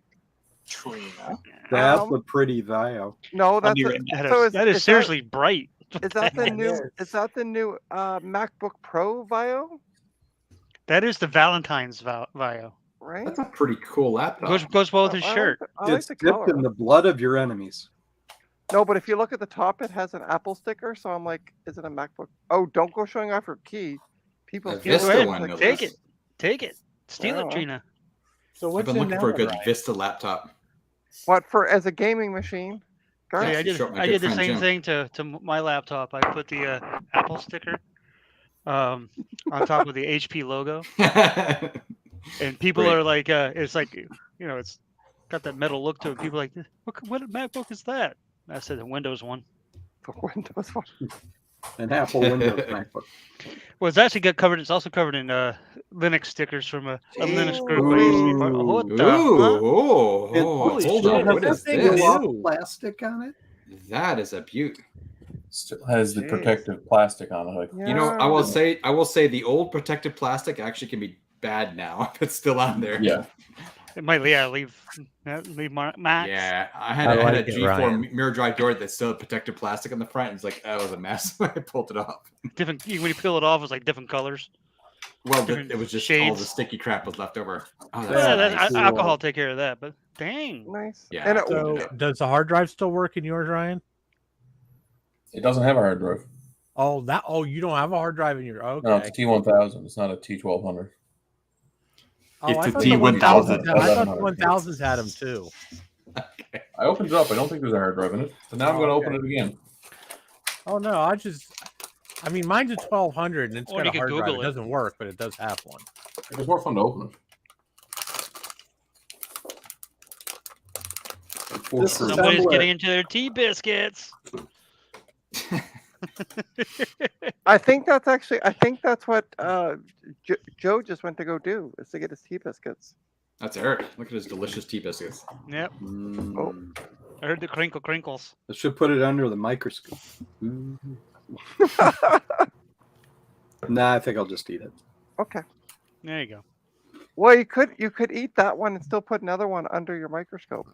Trina. That's Um, a pretty bio. No, I'll that's be a, right back. so That is seriously bright. Is that the It new? is. Is that the new MacBook Pro Vio? That is the Valentine's Vio. Right? That's a pretty cool laptop. Goes well with his I like shirt. I like It's the dipped color. in the blood of your enemies. No, but if you look at the top, it has an Apple sticker. So I'm like, is it a MacBook? Oh, don't go showing off your key. People A steal Vista it. one, Like, no Take less. it. Take it. Steal Yeah. it, Trina. So I've what's been in looking that for a one, good Ryan? Vista laptop. What for as a gaming machine? Garth? See, Yeah. I did. Short, my I good did the friend same Jim. thing to my laptop. I put the Apple sticker on top of the HP logo, and people Great. are like, it's like, it's got that metal look to it. People are like, what MacBook is that? I said the Windows one. The Windows one. An Apple Windows MacBook. Well, it's actually got covered. It's also covered in Linux stickers from a Linux group. I Ooh. used to be part of. What Ooh, the? Huh? hold shit, on. What that is thing this? is- Still plastic on it. That is a beaut. Still has the Jeez. protective plastic on it. Like, You know, I will say the old protective plastic actually can be bad now if it's still on there. yeah, It might, leave marks. Yeah, I I had a like it, G4 Ryan. mirror dry door that still had protective plastic on the front. It's like, oh, it was a mess. I pulled it off. Different. When you peel it off, it's like different colors. Well, Different it was just all the shades. sticky crap was left over. Oh, that's Yeah, nice. alcohol take care of that. But dang, Nice. Yeah. And it, So does the hard drive still work in yours, Ryan? it doesn't have a hard drive. Oh, you don't have a hard drive in your. Okay. No, it's a T1000. It's not a T1200. Oh, It's I a thought the T1000. 1000s I thought the 1000s had them too. I opened it up. I don't think there's a hard drive in it. So now I'm Oh, going to okay. open it again. Oh no, I mean, mine's a 1200 and it's Or got you a could hard drive. Google It it. doesn't work, but it does have one. It was more fun to open it. This is somebody's Assembler. getting into their tea biscuits. I think that's what Joe just went to go do, is to get his tea biscuits. That's Eric. Look at his delicious tea biscuits. Yep, Oh. I heard the crinkles. I should put it under the microscope. Nah, I think I'll just eat it. Okay. There you go. Well, you could eat that one and still put another one under your microscope.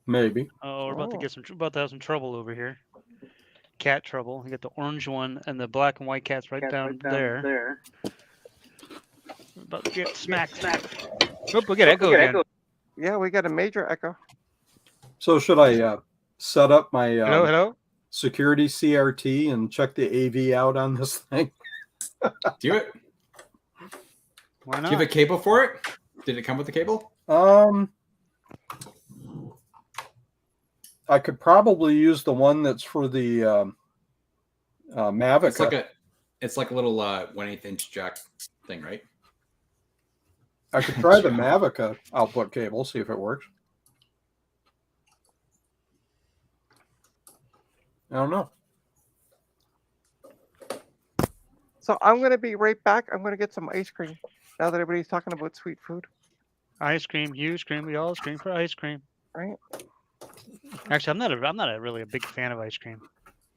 Maybe. Oh, we're about to Oh. get about to have some trouble over here. cat trouble. You got the orange one and the black and white cats right down there. About to get smacked. Oh, we get echo again. Yeah, we got a major echo. So should I set up my Hello. security CRT and check the AV out on this thing? Do it. Why Do not? you have a cable for it? Did it come with a cable? I could probably use the one that's for the Mavic. It's like a little 1/8 inch jack thing, right? I could try the Mavica output cable, see if it works. I don't know. So I'm going to be right back. I'm going to get some ice cream now that everybody's talking about sweet food. Ice cream, you scream, we all scream for ice cream. Right? Actually, I'm not really a big fan of ice cream.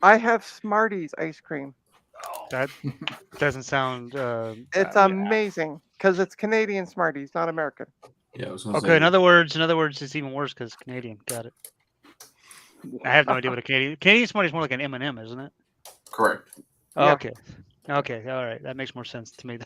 I have Smarties ice cream. That doesn't sound. It's amazing because it's Canadian Smarties, not American. Yeah, I was gonna Okay. say, In other words, it's even worse because Canadian. Got it. I have no idea what a Canadian Smartie is more like an M&M, isn't it? correct. Oh, Yeah. Okay. All right. That makes more sense to me.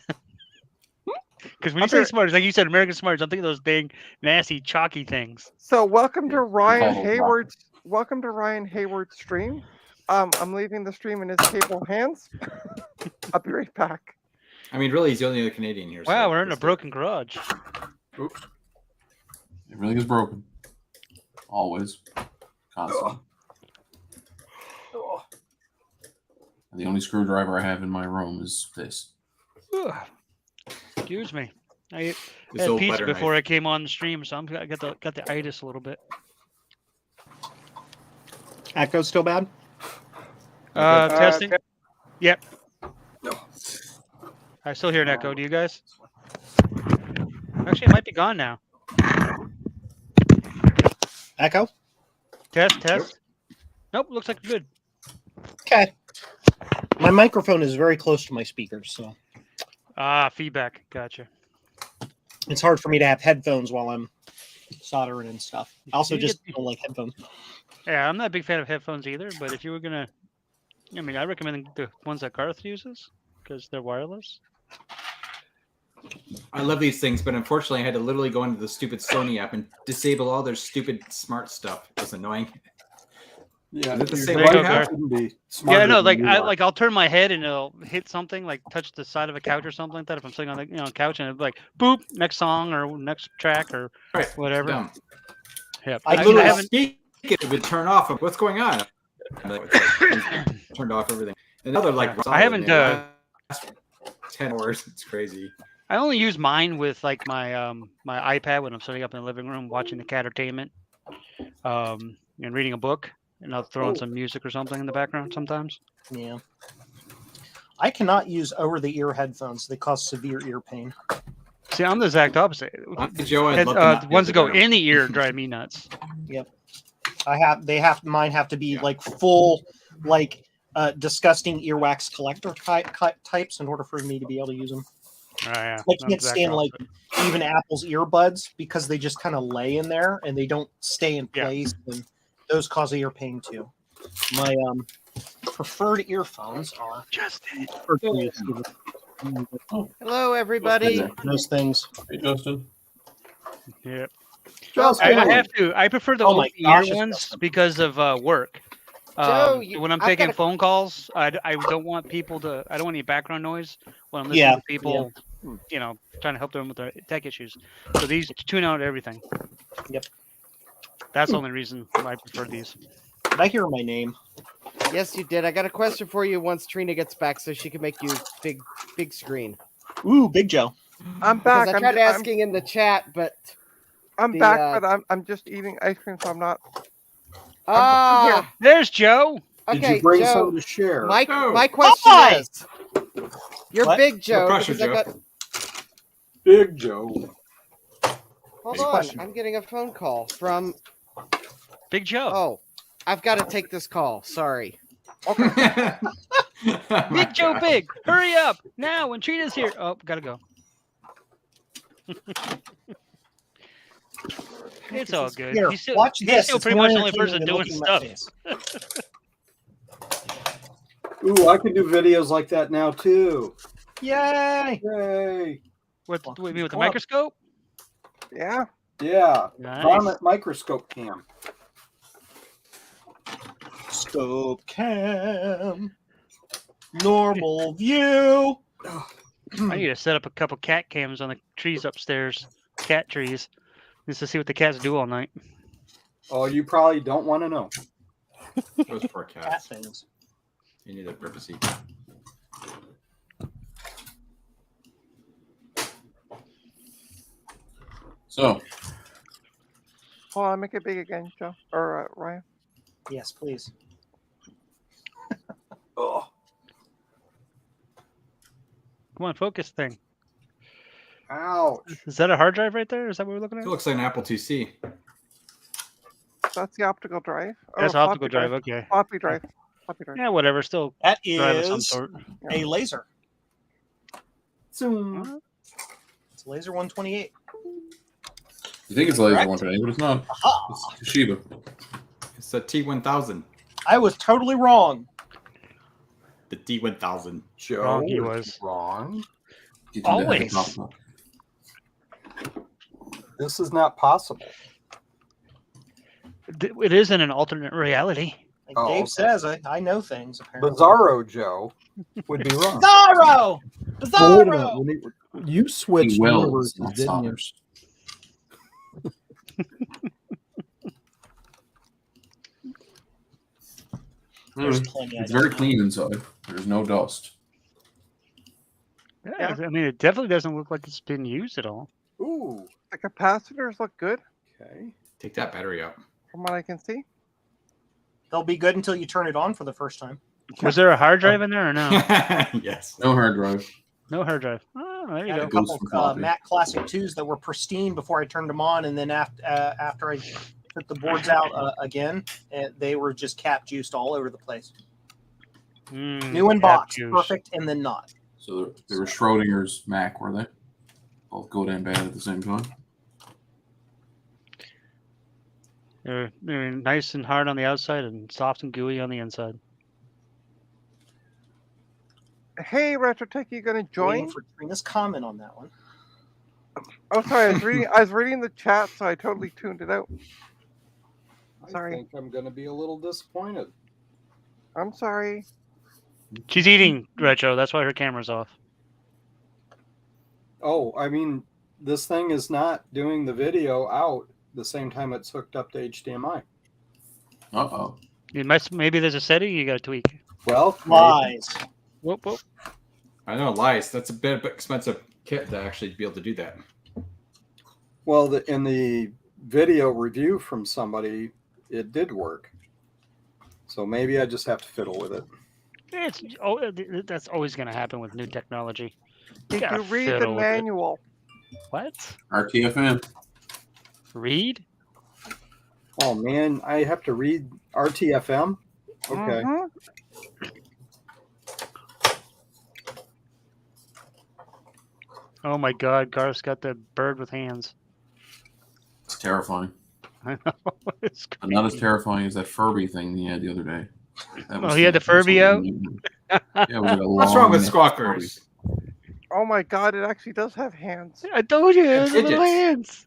Because when you say Smarties, like you said, American Smarties, I'm thinking those dang nasty chalky things. So welcome to Ryan Follow Hayward's. Welcome to Ryan Hayward's stream. I'm leaving the stream in his capable hands. I'll be right back. I mean, really, he's the only other Canadian here. Wow, so we're in a let's do it. broken garage. Oops. Everything is broken. Always. Constantly. And the only screwdriver I have in my room is this. Ugh. Excuse me. I This had old pizza butter before knife. I came on the stream, so I got the itis a little bit. Echo still bad? Testing. Yep. I still hear an echo. Do you guys? Actually, it might be gone now. Echo? Test. Nope. Looks like good. Okay. My microphone is very close to my speakers, so Feedback. Gotcha. it's hard for me to have headphones while I'm soldering and stuff. I also You just get- don't like headphones. Yeah, I'm not a big fan of headphones either. But if you were gonna, I recommend the ones that Garth uses because they're wireless. I love these things, but unfortunately, I had to literally go into the stupid Sony app and disable all their stupid smart stuff. It was annoying. Yeah, Is it the your same way you wife go, shouldn't be Yeah, smarter no, than you are. I'll turn my head and it'll hit something like touch the side of a couch or something like that. If I'm sitting on the couch and it'll be like boop, next song or next track or Right. whatever. Dumb. Yeah, I I literally literally haven't. speak it would turn off. What's going on? And it's like, turned off everything. And now they're like, I haven't, solid, man. 10 hours. It's crazy. I only use mine with like my my iPad when I'm sitting up in the living room watching the Catertainment, and reading a book, and I'll throw in some music or something in the background sometimes. Yeah. I cannot use over-the-ear headphones. They cause severe ear pain. See, I'm the exact opposite. Honestly, Joe, I'd Head- love to not the be ones that go able to- in the ear drive me nuts. Mine have to be Yeah. like full, like disgusting earwax collector types in order for me to be able to use them. Oh, yeah. I I'm the can't exact stand like opposite. even Apple's earbuds because they just kind of lay in there and they don't stay in Yeah. place, and those cause ear pain too. My preferred earphones are Justin. Hello, everybody. those things. Hey, Justin. Yeah. Just I kidding. have to. I prefer the Oh my old gosh, ear it's ones awesome. because of work. Joe, When I'm I've taking got a- phone calls, I don't want people to. I don't want any background noise when I'm listening Yeah, to people. Trying to help them with their tech issues. So these tune out everything. Yep. That's the only reason I prefer these. Did I hear my name? Yes, you did. I got a question for you once Trina gets back, so she can make you big screen. Ooh, Big Joe. I'm Because back. I tried asking in the chat, but I'm the, back, but I'm just eating ice cream, so I'm not. ah, There's Joe. Did okay, you bring Joe. some to share? My Oh. question Hi. is, you're What? Big Joe. No pressure, because I got, Big Joe. hold Next on, question. I'm getting a phone call from. Big Joe. Oh, I've got to take this call. Sorry. Big Joe Big. Hurry up now when Trina's here. Oh, gotta go. It's all good. Here, He's still, watch he's this. still It's pretty more much the only entertaining person than doing looking at my stuff. face. Ooh, I can do videos like that now too. Yay! Yay! What do you mean with the Club. microscope? Yeah. Yeah. Nice. Vomit microscope cam. Scope cam. Normal view. I need to set up a couple cat cams on the trees upstairs, cat trees, just to see what the cats do all night. Oh, you probably don't want to know. Those poor Cat cats. things. You need a privacy. So, Hold on, make it big again, Joe or Ryan. Yes, please. Oh, Come on, focus thing. ouch. Is that a hard drive right there? Is that what we're looking It at? looks like an Apple IIc. That's the optical drive. That's Oh, an optical floppy drive. Okay. Floppy drive. Floppy drive. Yeah, whatever. Still That drive of some is sort. a laser. Zoom. It's a laser 128. you think it's laser Correct. one today, but it's not. Aha! It's Toshiba. It's the T1000. I was totally wrong. The D1000. Joe Wrong he was was. wrong. You think that Always. is possible. This is not possible. It is in an alternate reality. Like Oh, Dave okay. says, I know things apparently. Bizarro Joe would be wrong. Bizarro! Oh, wait a minute. Bizarro! When you switched Wells, universes, not didn't you? Saunders. There's Mm, plenty. It's I don't very know. clean inside. There's no dust. Yeah, I mean, it definitely doesn't look like it's been used at all. Ooh. The capacitors look good Okay. Take that battery out. from what I can see. They'll be good until you turn it on for the first time. Was there a hard drive in there or no? Yes. No hard drive. No hard drive. Oh, there I you had a go. Goes couple from floppy. Mac Classic 2s that were pristine before I turned them on, and then after I took the boards out again, they were just cap juiced all over the place. New in cap box, juice. perfect, and then not. So they were Schrodinger's Mac, were they? Both good and bad at the same time. They're nice and hard on the outside and soft and gooey on the inside. Hey, Retrotech, you gonna Waiting join? for Trina's comment on that one. Oh, sorry, I was reading. I was reading the chat, so I totally tuned it out. Sorry. I think I'm going to be a little disappointed. I'm sorry. She's eating, Retro. That's why her camera's off. Oh, I mean, this thing is not doing the video out the same time it's hooked up to HDMI. Uh-oh. Maybe there's a setting you got to tweak. Well, Lies. Whoop, whoop. I know, lies. That's a bit of expensive kit to actually be able to do that. well, in the video review from somebody, it did work. So maybe I just have to fiddle with it. That's always going to happen with new technology. Did gotta you read the fiddle with it. manual? What? RTFM. Read? Oh man, I have to read RTFM. Okay. Mhm. Oh my God, Garth's got the bird with hands. It's terrifying. I know. It's But not as creepy. terrifying as that Furby thing he had the other day. That Oh, he had the Furby out? Yeah, it was like a What's wrong with long neck squawkers? Oh my God, it actually does have hands. I told you, it's little Digits. hands.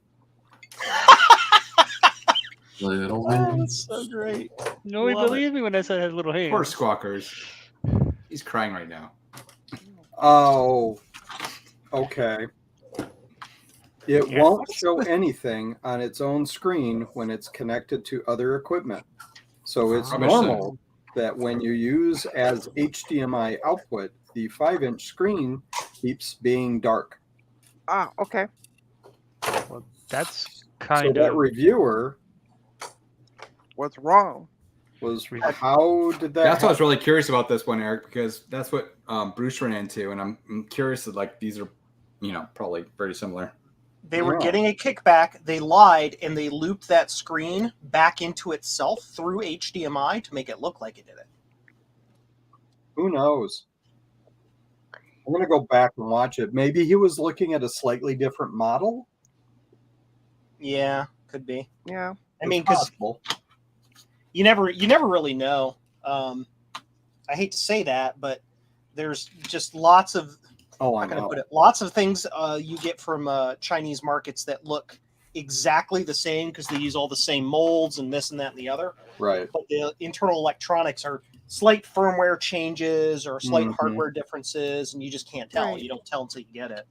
Furby. Little Oh, man. that's so great. Nobody Love it. believed me when I said it had little hands. Poor squawkers. He's crying right now. Oh, okay. It Yeah. won't show anything on its own screen when it's connected to other equipment. So it's Rubbish. normal that when you use as HDMI output, the 5-inch screen keeps being dark. Ah, okay. That's So kind that of. reviewer What's wrong? was, how did that That's why I was happen? really curious about this one, Eric, because that's what Bruce ran into, and I'm curious that like these are, probably very similar. They were Yeah. getting a kickback. They lied and they looped that screen back into itself through HDMI to make it look like it did it. Who knows? I'm going to go back and watch it. Maybe he was looking at a slightly different model. Yeah, could be. Yeah. I mean, It's because possible. you never really know. I hate to say that, but there's just lots of Oh, I how can I know. put it? Lots of things you get from Chinese markets that look exactly the same because they use all the same molds and this and that and the other. Right. But the internal electronics are slight firmware changes or slight Mhm. hardware differences, and you just can't tell. Right. You don't tell until you get it.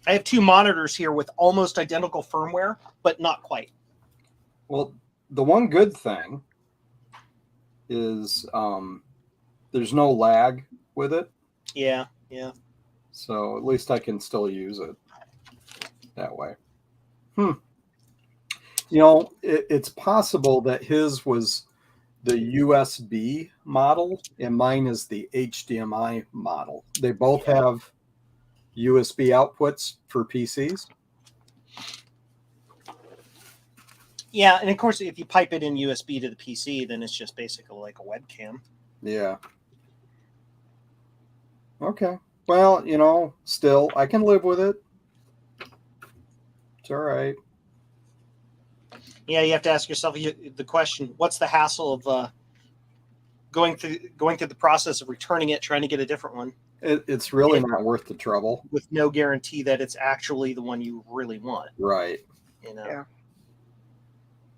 I have 2 monitors here with almost identical firmware, but not quite. Well, the one good thing is there's no lag with it, Yeah, yeah. so at least I can still use it that way. You know, it's possible that his was the USB model and mine is the HDMI model. They both have USB outputs for PCs. Yeah, and of course, if you pipe it in USB to the PC, then it's just basically like a webcam. Yeah. Okay. Well, you know, still, I can live with it. It's all right. Yeah, you have to ask yourself the question: what's the hassle of going through the process of returning it, trying to get a different one It's really not worth the trouble. with no guarantee that it's actually the one you really want? Right. You know. Yeah.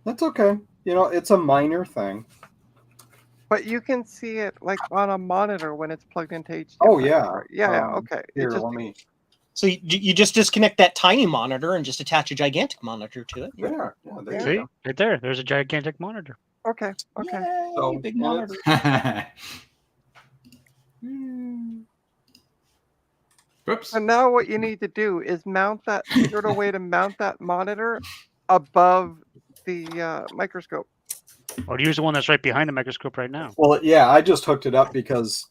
That's okay. You know, it's a minor thing. But you can see it like on a monitor when it's plugged into HDMI. Oh, yeah. right? Yeah, Um, okay. Here, It's just, let me. So you just disconnect that tiny monitor and just attach a gigantic monitor to it. Yeah, there you See, go. right there. There's a gigantic monitor. okay, okay. Yay, So, big yeah, monitor. Whoops. So now what you need to do is figure out a way to mount that monitor above the microscope. Or use the one that's right behind the microscope right now. Well, yeah, I just hooked it up because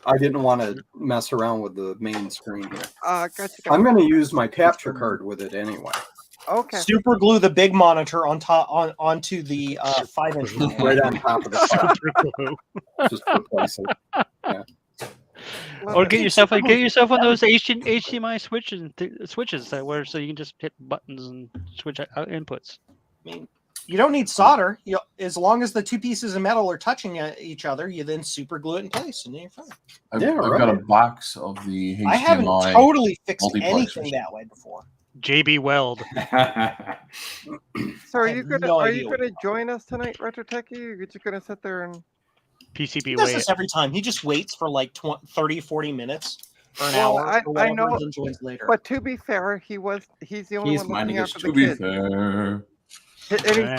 I didn't want to mess around with the main screen here. Gotcha. I'm going to use my capture card with it anyway. Okay. Super glue the big monitor onto the 5-inch monitor. Right on top of the file. Super glue. Just replace it. Or get yourself one of those HDMI switches that where so you can just hit buttons and switch out inputs. I mean, you don't need solder. As long as the 2 pieces of metal are touching each other, you then super glue it in place, and then you're fine. I've Yeah, got a right. box of the HDMI. I haven't totally fixed multiplexers. anything that way before. JB Weld. So are I you have gonna no are idea you what gonna join us tonight, Retro Techie? Or you're just gonna sit there and PCB He does way. this every time. He just waits for like 30, 40 minutes or an Well, hour I or whatever, know, and then joins later. but to be fair, he's the only He's one minding looking his after To the be kids. fair,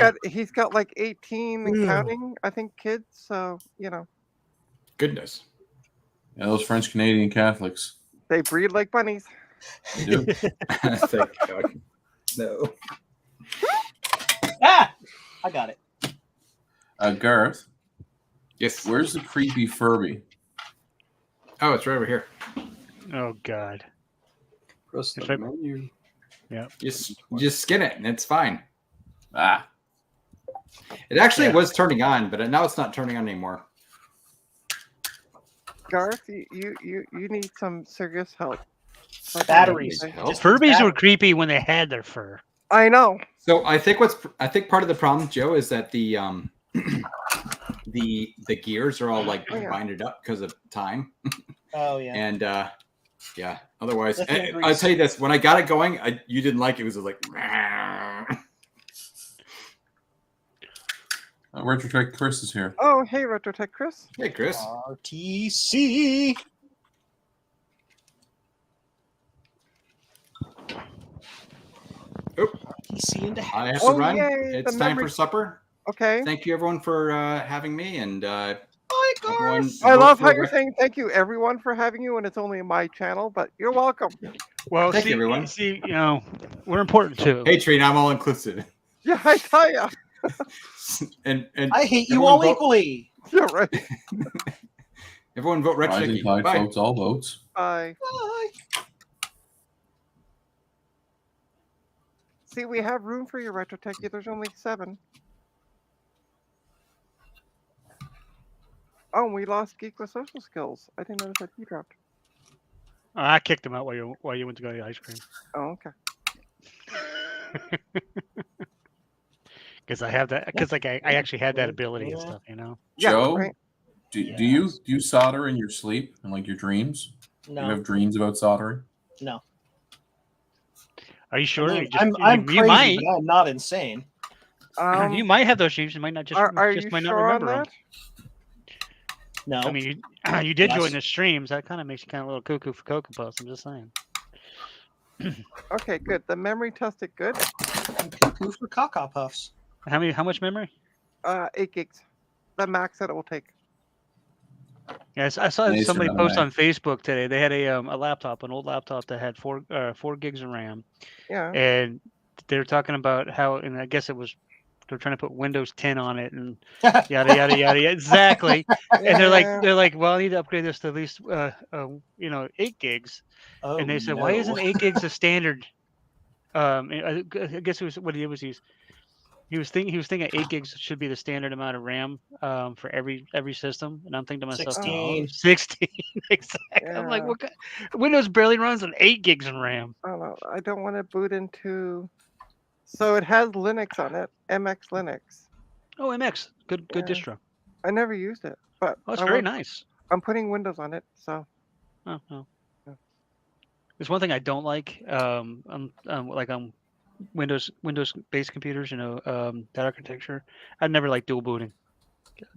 And he's got like 18 and counting, I think, kids. So you know Goodness. yeah, those French Canadian Catholics. they breed like bunnies. They do. Thank God. No. Ah, I got it. Garth, Yes. where's the creepy Furby? Oh, it's right over here. Oh God. Press the If I- menu. Just skin it and it's fine. Ah, It actually was turning on, but now it's not turning on anymore. Garth, you need some serious help. Like, Batteries. I- Just Furbies batteries. were creepy when they had their fur. I know. So I think part of the problem, Joe, is that the the gears are all like Oh, yeah. binded up because of time. Oh yeah. And yeah, otherwise, Lithium I'll grease. tell you this: when I got it going, you didn't like it. It was like, Retro Tech Chris is here. Oh, hey, Retro Tech Chris. hey, Chris. RTC. Oop, RTC into I have to Oh, run. yay, It's the time for memory- supper. Okay. Thank you, everyone, for having me. And Bye, everyone, Garth. I vote love for how you're Rec- saying thank you, everyone, for having you, and it's only my channel, but you're welcome. Well, Thank you, everyone. See, we're important too. Hey, Trina, I'm all inclusive. Yeah, I tell ya. and I hate you everyone all vote- equally. You're right. Everyone vote Retro Rising Techie. tide Bye. floats all boats. Bye. Bye. See, we have room for you, Retro Techie. There's only 7. Oh, and we lost Geek with Social Skills. I didn't notice that he dropped. I kicked him out while you went to go get ice cream. Oh, okay. Because I have that. Because like I actually had that ability and stuff. Yeah, Joe, right. Do you solder in your sleep and like your dreams? No, You have dreams about soldering? no. Are you sure? I You just, I'm you crazy, might. but I'm not insane. You might have those dreams. You might not just. Are just you might not sure on remember them. that? No. I mean, you did join Yes. the streams. That kind of makes you kind of a little cuckoo for Cocoa Puffs. I'm just saying. Okay, good. The memory tested good. Cuckoo for Caca Puffs. How much memory? 8 gigs. The max that it will take. Yes, I saw Nice somebody amount post of on Facebook today. They had a laptop, an old laptop that had 4 gigs of RAM, Yeah. and they were talking about how, and I guess it was they're trying to put Windows 10 on it and yada yada yada. Exactly. And they're like, well, I need to upgrade this to at least 8 gigs. Oh, And they said, no. why isn't 8 gigs a standard? I guess it was what he was using. He was thinking 8 gigs should be the standard amount of RAM for every system. And I'm thinking to myself, 16. 16. Exactly. I'm like, Yeah. what kind? Windows barely runs on 8 gigs in RAM. I don't know. I don't want to boot into. So it has Linux on it, MX Linux. Oh, MX, good Yeah. distro. I never used it, but Oh, it's I very want- nice. I'm putting Windows on it, so Oh, no. Yeah. There's one thing I don't like. Like on Windows based computers, that architecture. I never like dual booting.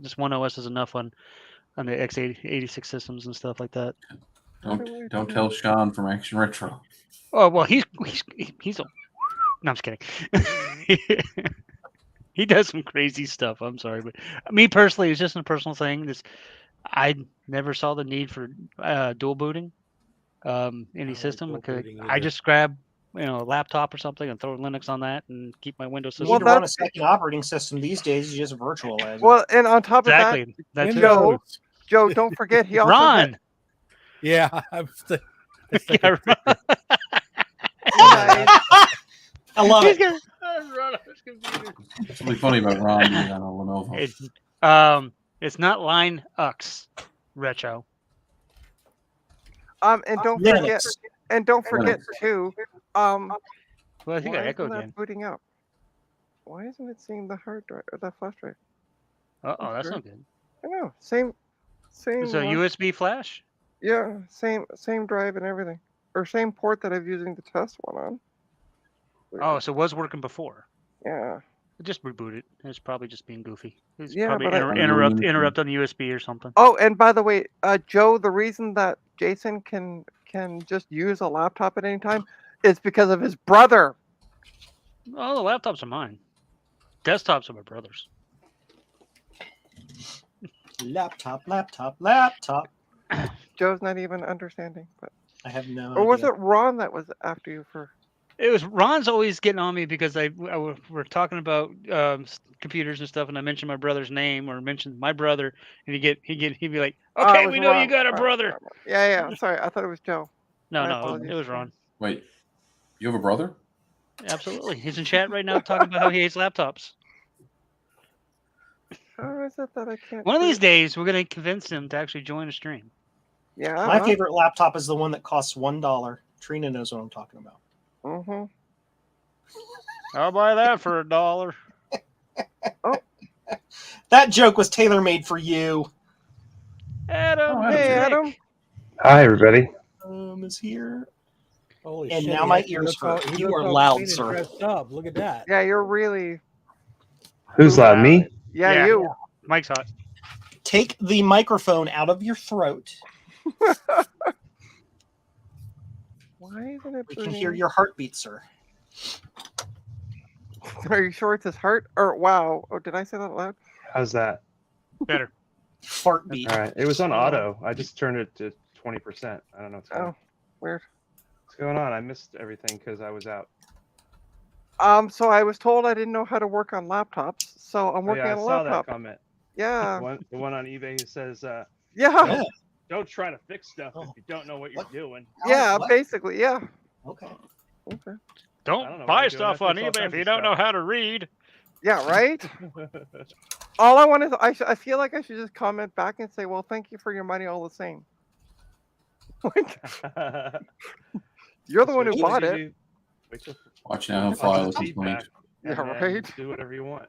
Just one OS is enough on the x86 systems and stuff like that. Don't tell Sean from Action Retro. Oh well, he's a. No, I'm just kidding. He does some crazy stuff. I'm sorry, but me personally, it's just a personal thing. I never saw the need for dual booting any like system dual because booting I either. just grab a laptop or something and throw Linux on that and keep my Windows You system. need to run a second operating system these days. You just virtualize it. well, and on top of Exactly. That's Joe, Windows. that, Joe, don't forget he also Ron. Yeah, I was thinking Yeah, Ron. I love He's it. gonna run on his computer. What's really funny about Ron being on a Lenovo? It's not Line Ux Retro. and don't forget, Linux. too. Well, I think I Why echoed isn't that again. booting up? Why isn't it seeing the hard drive or the flash drive? Oh, that's Okay. not good. I know, same. It's a USB flash. Yeah, same drive and everything, or same port that I'm using the test one on. Oh, so it was working before. Yeah. Just reboot it. It's probably just being goofy. It's Yeah, probably but interrupt on the USB or something. Oh, and by the way, Joe, the reason that Jason can just use a laptop at any time is because of his brother. Oh, the laptops are mine. Desktops are my brother's. Laptop. Joe's not even understanding, but I have no or was idea. it Ron that was after you for? It was Ron's always getting on me because we're talking about computers and stuff, and I mentioned my brother's name or mentioned my brother, and he'd be like, Oh, "Okay, it was we know you Ron. got a Ron, brother." Ron. Yeah. Sorry, I thought it was Joe. No, My no, apologies. it was Ron. Wait, you have a brother? Absolutely, he's in chat right now talking about how he hates laptops. How is it that I can't? One of do these it? days, we're gonna convince him to actually join a stream. Yeah. My favorite laptop is the one that costs $1. Trina knows what I'm talking about. Mm-hmm. I'll buy that for $1. That joke was tailor made for you. Adam, Oh, Hey, Jake. Adam. Hi, everybody. Is here. Holy And shit, now he my actually ears looks all- hurt. he You looks are all loud, clean and sir. dressed up. Look at that. Yeah, you're really. Who's loud? Me? Yeah, Yeah. you. Mike's hot. Take the microphone out of your throat. Why isn't it? We can hear booting? your heartbeat, sir. Are you sure it's his heart? Or wow? Oh, did I say that out loud? How's that? Better. Fart beat. All right. It was on auto. I just turned it to 20%. I don't know Oh, weird. what's going on. I missed everything because I was out. So I was told I didn't know how to work on laptops, so I'm Oh, working yeah, I on a saw laptop. that comment. Yeah. The one on eBay who says, Yeah. don't try to fix stuff Oh. if you don't know what you're What? doing. Yeah. What? Basically, yeah. Okay. Okay. I don't know Don't what buy I'm doing. stuff I on fix all eBay if kinds you of don't know stuff. how to read. Yeah. Right. All I want is I feel like I should just comment back and say, well, thank you for your money all the same. Like, you're the one who Wait till bought you it. do- wait till- Watch now, watch fly the with his feedback, mic. Yeah, and then right. Do whatever you want.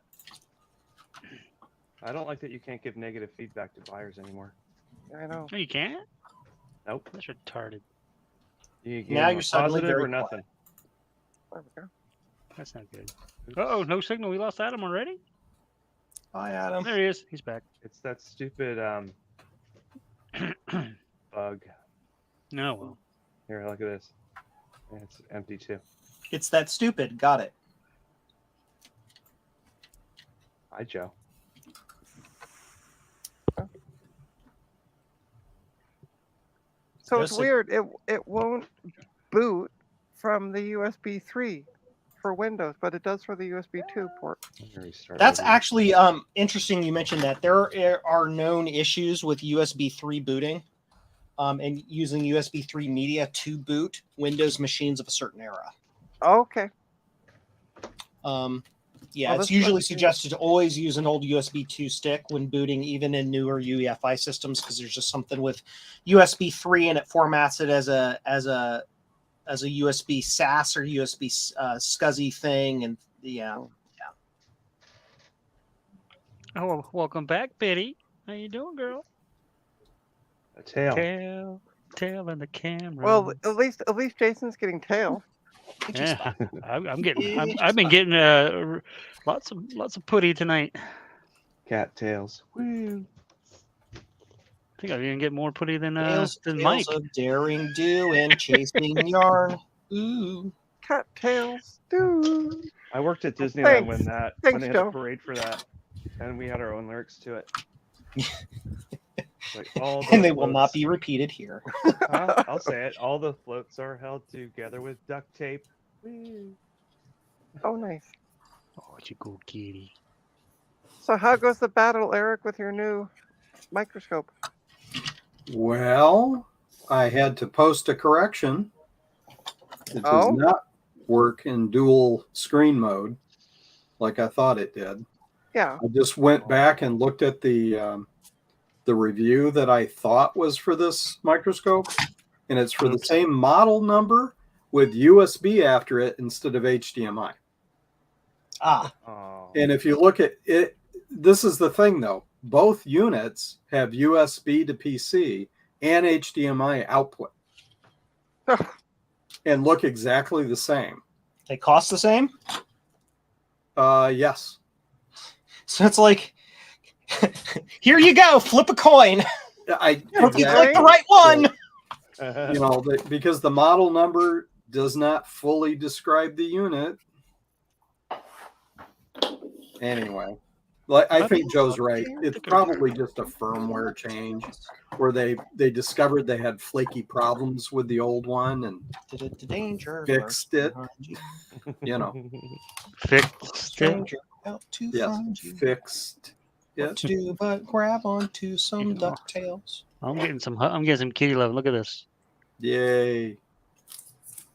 I don't like that you can't give negative feedback to buyers anymore. I know. No, you can't. Nope. That's retarded. You give Now them you're a suddenly positive very or nothing. There we go. That's not good. Oops. Oh, no signal. We lost Adam already. Hi, Adam. There he is. He's back. It's that stupid bug. No, well, Here, look at this. Yeah, it's empty too. It's that stupid. Got it. Hi, Joe. So it's Just a- weird. It won't boot from the USB 3 for Windows, but it does for the USB 2 port. I'm gonna restart That's Windows. actually interesting. You mentioned that there are known issues with USB 3 booting, and using USB 3 media to boot Windows machines of a certain era. Okay. Yeah, Well, it's this usually must be- suggested to always use an old USB 2 stick when booting, even in newer UEFI systems, because there's just something with USB 3 and it formats it as a USB SAS or USB SCSI thing, and yeah. oh, well, welcome back, Betty. How you doing, girl? A tail. Tail in the camera. Well, at least Jason's getting tail. yeah, I'm getting. I've been getting lots of putty tonight. Cat tails. Woo. I think I even get more putty than Tales Mike. of daring do and chasing yarn. Ooh. Cat tails, dude. I worked at Disneyland when Thanks, they had Joe. a parade for that, and we had our own lyrics to it. Like all the And they will not floats- be repeated here. I'll say it. All the floats are held together with duct tape. Woo. Oh, nice. Oh, you go, kitty. So how goes the battle, Eric, with your new microscope? Well, I had to post a correction. It does Oh? not work in dual screen mode like I thought it did. Yeah. I just went back and looked at the review that I thought was for this microscope, and it's for the same model number with USB after it instead of HDMI. Ah, Oh. And if you look at it, this is the thing though. Both units have USB to PC and HDMI output and look exactly the same. they cost the same? Yes. So it's like, here you go, flip a coin. I Hope you Exactly. click the right one. you know, because the model number does not fully describe the unit. Anyway, like I think Joe's right. It's probably just a firmware change where they discovered they had flaky problems with the old one and Danger. fixed it. You know, Fixed it. Stranger out to yes, find you. fixed. What Yes. to do but grab onto some DuckTales. I'm getting some kitty love. Look at this. Yay!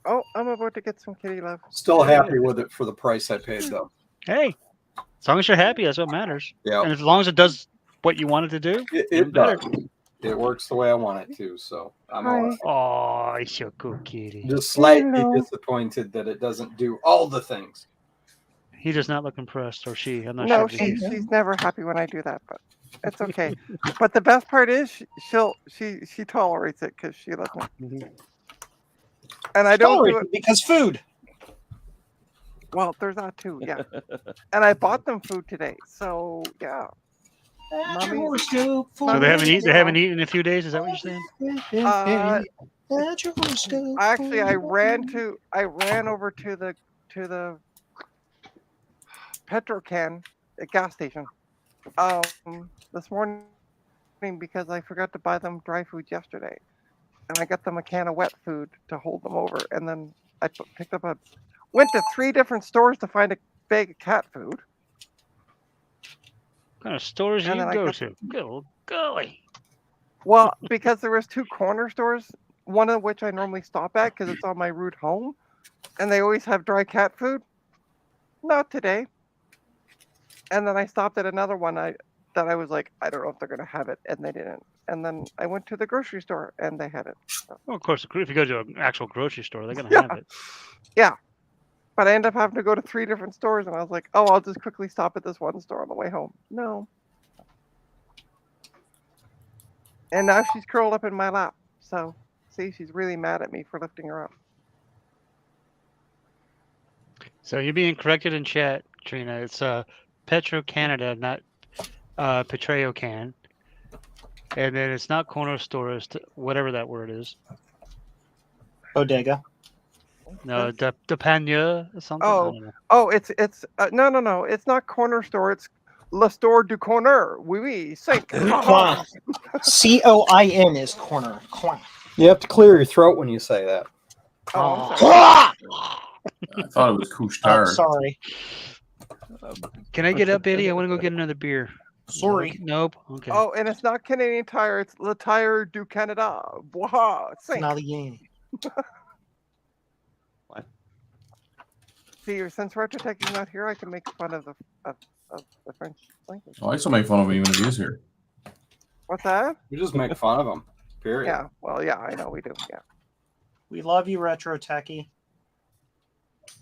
Oh, I'm about to get some kitty love. Still happy with it for the price I paid though. Hey, as long as you're happy, that's what matters. Yeah, And as long as it does what you want it to do, it even better. does. It works the way I want it to. So I'm all Hi. Oh, it's so cool, kitty. just slightly Hello. disappointed that it doesn't do all the things. He does not look impressed, or she. I'm not No, sure. she's never happy when I do that, but it's okay. But the best part is she tolerates it because she loves me. And I don't do it. Because food. Well, there's that too, yeah. And I bought them food today, so yeah. That's your Mommy- horoscope So for they haven't eaten. They Yeah. haven't eaten in a few days. Is that what you're saying? That's your horoscope. Actually, I for- ran over to the Petrocan gas station this morning because I forgot to buy them dry food yesterday, and I got them a can of wet food to hold them over, and then I went to 3 different stores to find a bag of cat food. What kind of stores do And you then I go got- to? Good golly. Well, because there was 2 corner stores, one of which I normally stop at because it's on my route home, and they always have dry cat food. Not today. And then I stopped at another one that I was like, I don't know if they're gonna have it, and they didn't. And then I went to the grocery store and they had it. Well, of course, if you go to an actual grocery store, they're gonna Yeah. have it. But I ended up having to go to 3 different stores, and I was like, oh, I'll just quickly stop at this one store on the way home. No. And now she's curled up in my lap. So, see, she's really mad at me for lifting her up. So you're being corrected in chat, Trina. It's Petro Canada, not Petreo Can. And then it's not corner store, it's whatever that word is. Bodega. No, de Panier or something. I Oh, don't know. oh, it's no. It's not corner store. It's Le Store du Corner. Oui, oui. Sink. Coin. COIN is corner. Coin. You have to clear your throat when you say that. Oh, I'm sorry. I thought it was Couche Oh, Tard. sorry. Can I get up, Eddie? I want to go get another beer. Sorry. Nope. Okay. Oh, and it's not Canadian Tire. It's Le Tire du Canada. Bois. Sink. Italian. See, since Retrotech is not here, I can make fun of the French language. Oh, I still make fun of him even if he's here. What's that? You just make fun of them. Period. Yeah. Well, yeah, I know we do. Yeah. We love you, Retro Techie.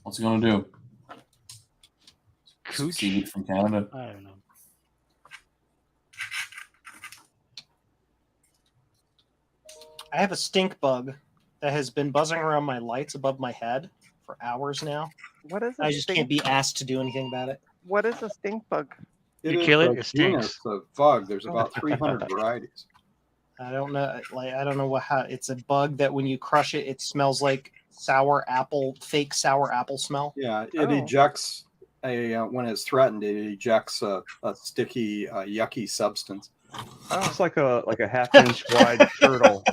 What's he gonna do? Cooch? Succeed from Canada. I don't know. I have a stink bug that has been buzzing around my lights above my head for hours now. What is? I just can't be asked to do anything about it. What is a stink bug? You is kill it, a it stinks. genus of bug. There's about 300 varieties. I don't know. Like I don't know how. It's a bug that when you crush it, it smells like sour apple, fake sour apple smell. Yeah, it Oh. ejects when it's threatened. It ejects a sticky, yucky substance. It's like a half-inch wide turtle,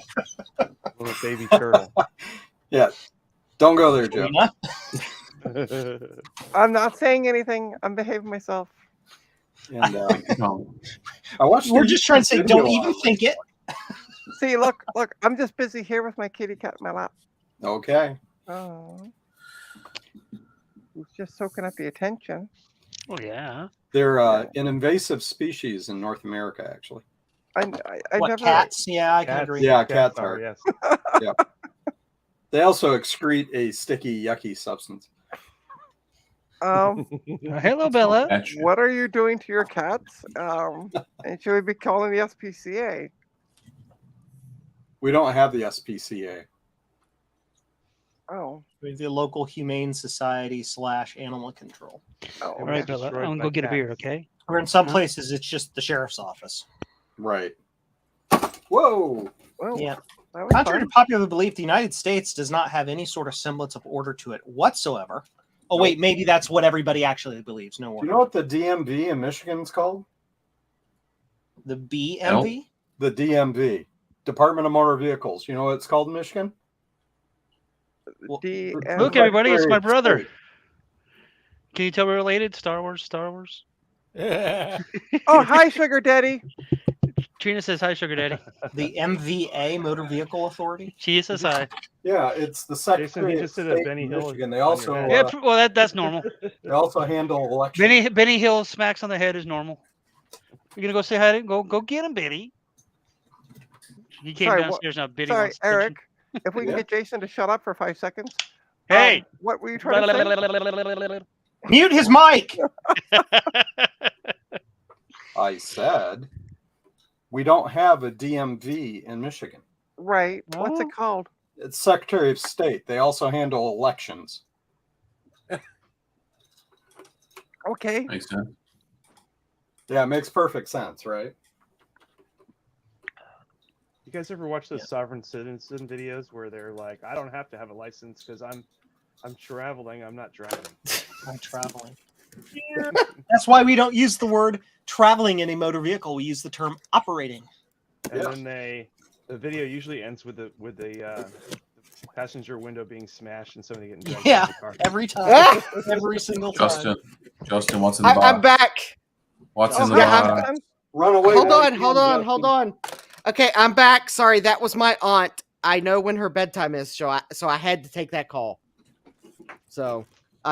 little baby turtle. Yeah, don't go there, Joe. Karina? I'm not saying anything. I'm behaving myself. And No. I watched. We're the just trying to say, video don't on even it. think it. See, look. I'm just busy here with my kitty cat in my lap. Okay. Oh, he's just soaking up the attention. Oh yeah. They're an invasive species in North America, actually. I What, never. cats? Yeah, I can Cats. agree. Yeah, cats are. Yes. They also excrete a sticky, yucky substance. Hello, Bella. Gotcha. What are you doing to your cats? And should we be calling the SPCA? We don't have the SPCA. Oh, The local humane society / animal control. oh. All right, Bella. I'm gonna go get a beer, okay? Or in some places, it's just the sheriff's office. Right. Whoa. Well, Yeah. that was Contrary fun. to popular belief, the United States does not have any sort of semblance of order to it whatsoever. Oh, wait, maybe that's what everybody actually believes. No Do order. you know what the DMV in Michigan is called? The BMV? The DMV, Department of Motor Vehicles. You know what it's called in Michigan? Look, everybody, it's my Secretary of brother. State. Can you tell we're related? Star Wars. Oh, hi, Sugar Daddy. Trina says hi, Sugar Daddy. The MVA, Motor Vehicle Authority? She says hi. Yeah, it's the Jason, Secretary he of just did a State Benny in Hill Michigan. They on also your Yeah, well, that's normal. they also handle elections. Benny Hill smacks on the head is normal. You're gonna go say hi to go get him, Benny. He came Sorry, downstairs now. Benny. Sorry, wants attention. Eric. If we can Yeah. get Jason to shut up for 5 seconds. Hey. What were you trying to say? Mute his mic! I said we don't have a DMV in Michigan. Right. What's Oh. it called? It's Secretary of State. They also handle elections. Okay. Makes sense. Yeah, it makes perfect sense, right? You guys ever watch those sovereign citizen videos where they're like, I don't have to have a license because I'm traveling, I'm not driving. I'm traveling. That's why we don't use the word traveling in a motor vehicle. We use the term operating. And Yeah. then the video usually ends with the passenger window being smashed and somebody getting dumped Yeah, in the car. every time. Every single time. Justin, what's in the box? I'm back. What's in the yeah, box? I'm- Run away. Hold Mike. on, hold on. Okay, I'm back. Sorry, that was my aunt. I know when her bedtime is, so I had to take that call. So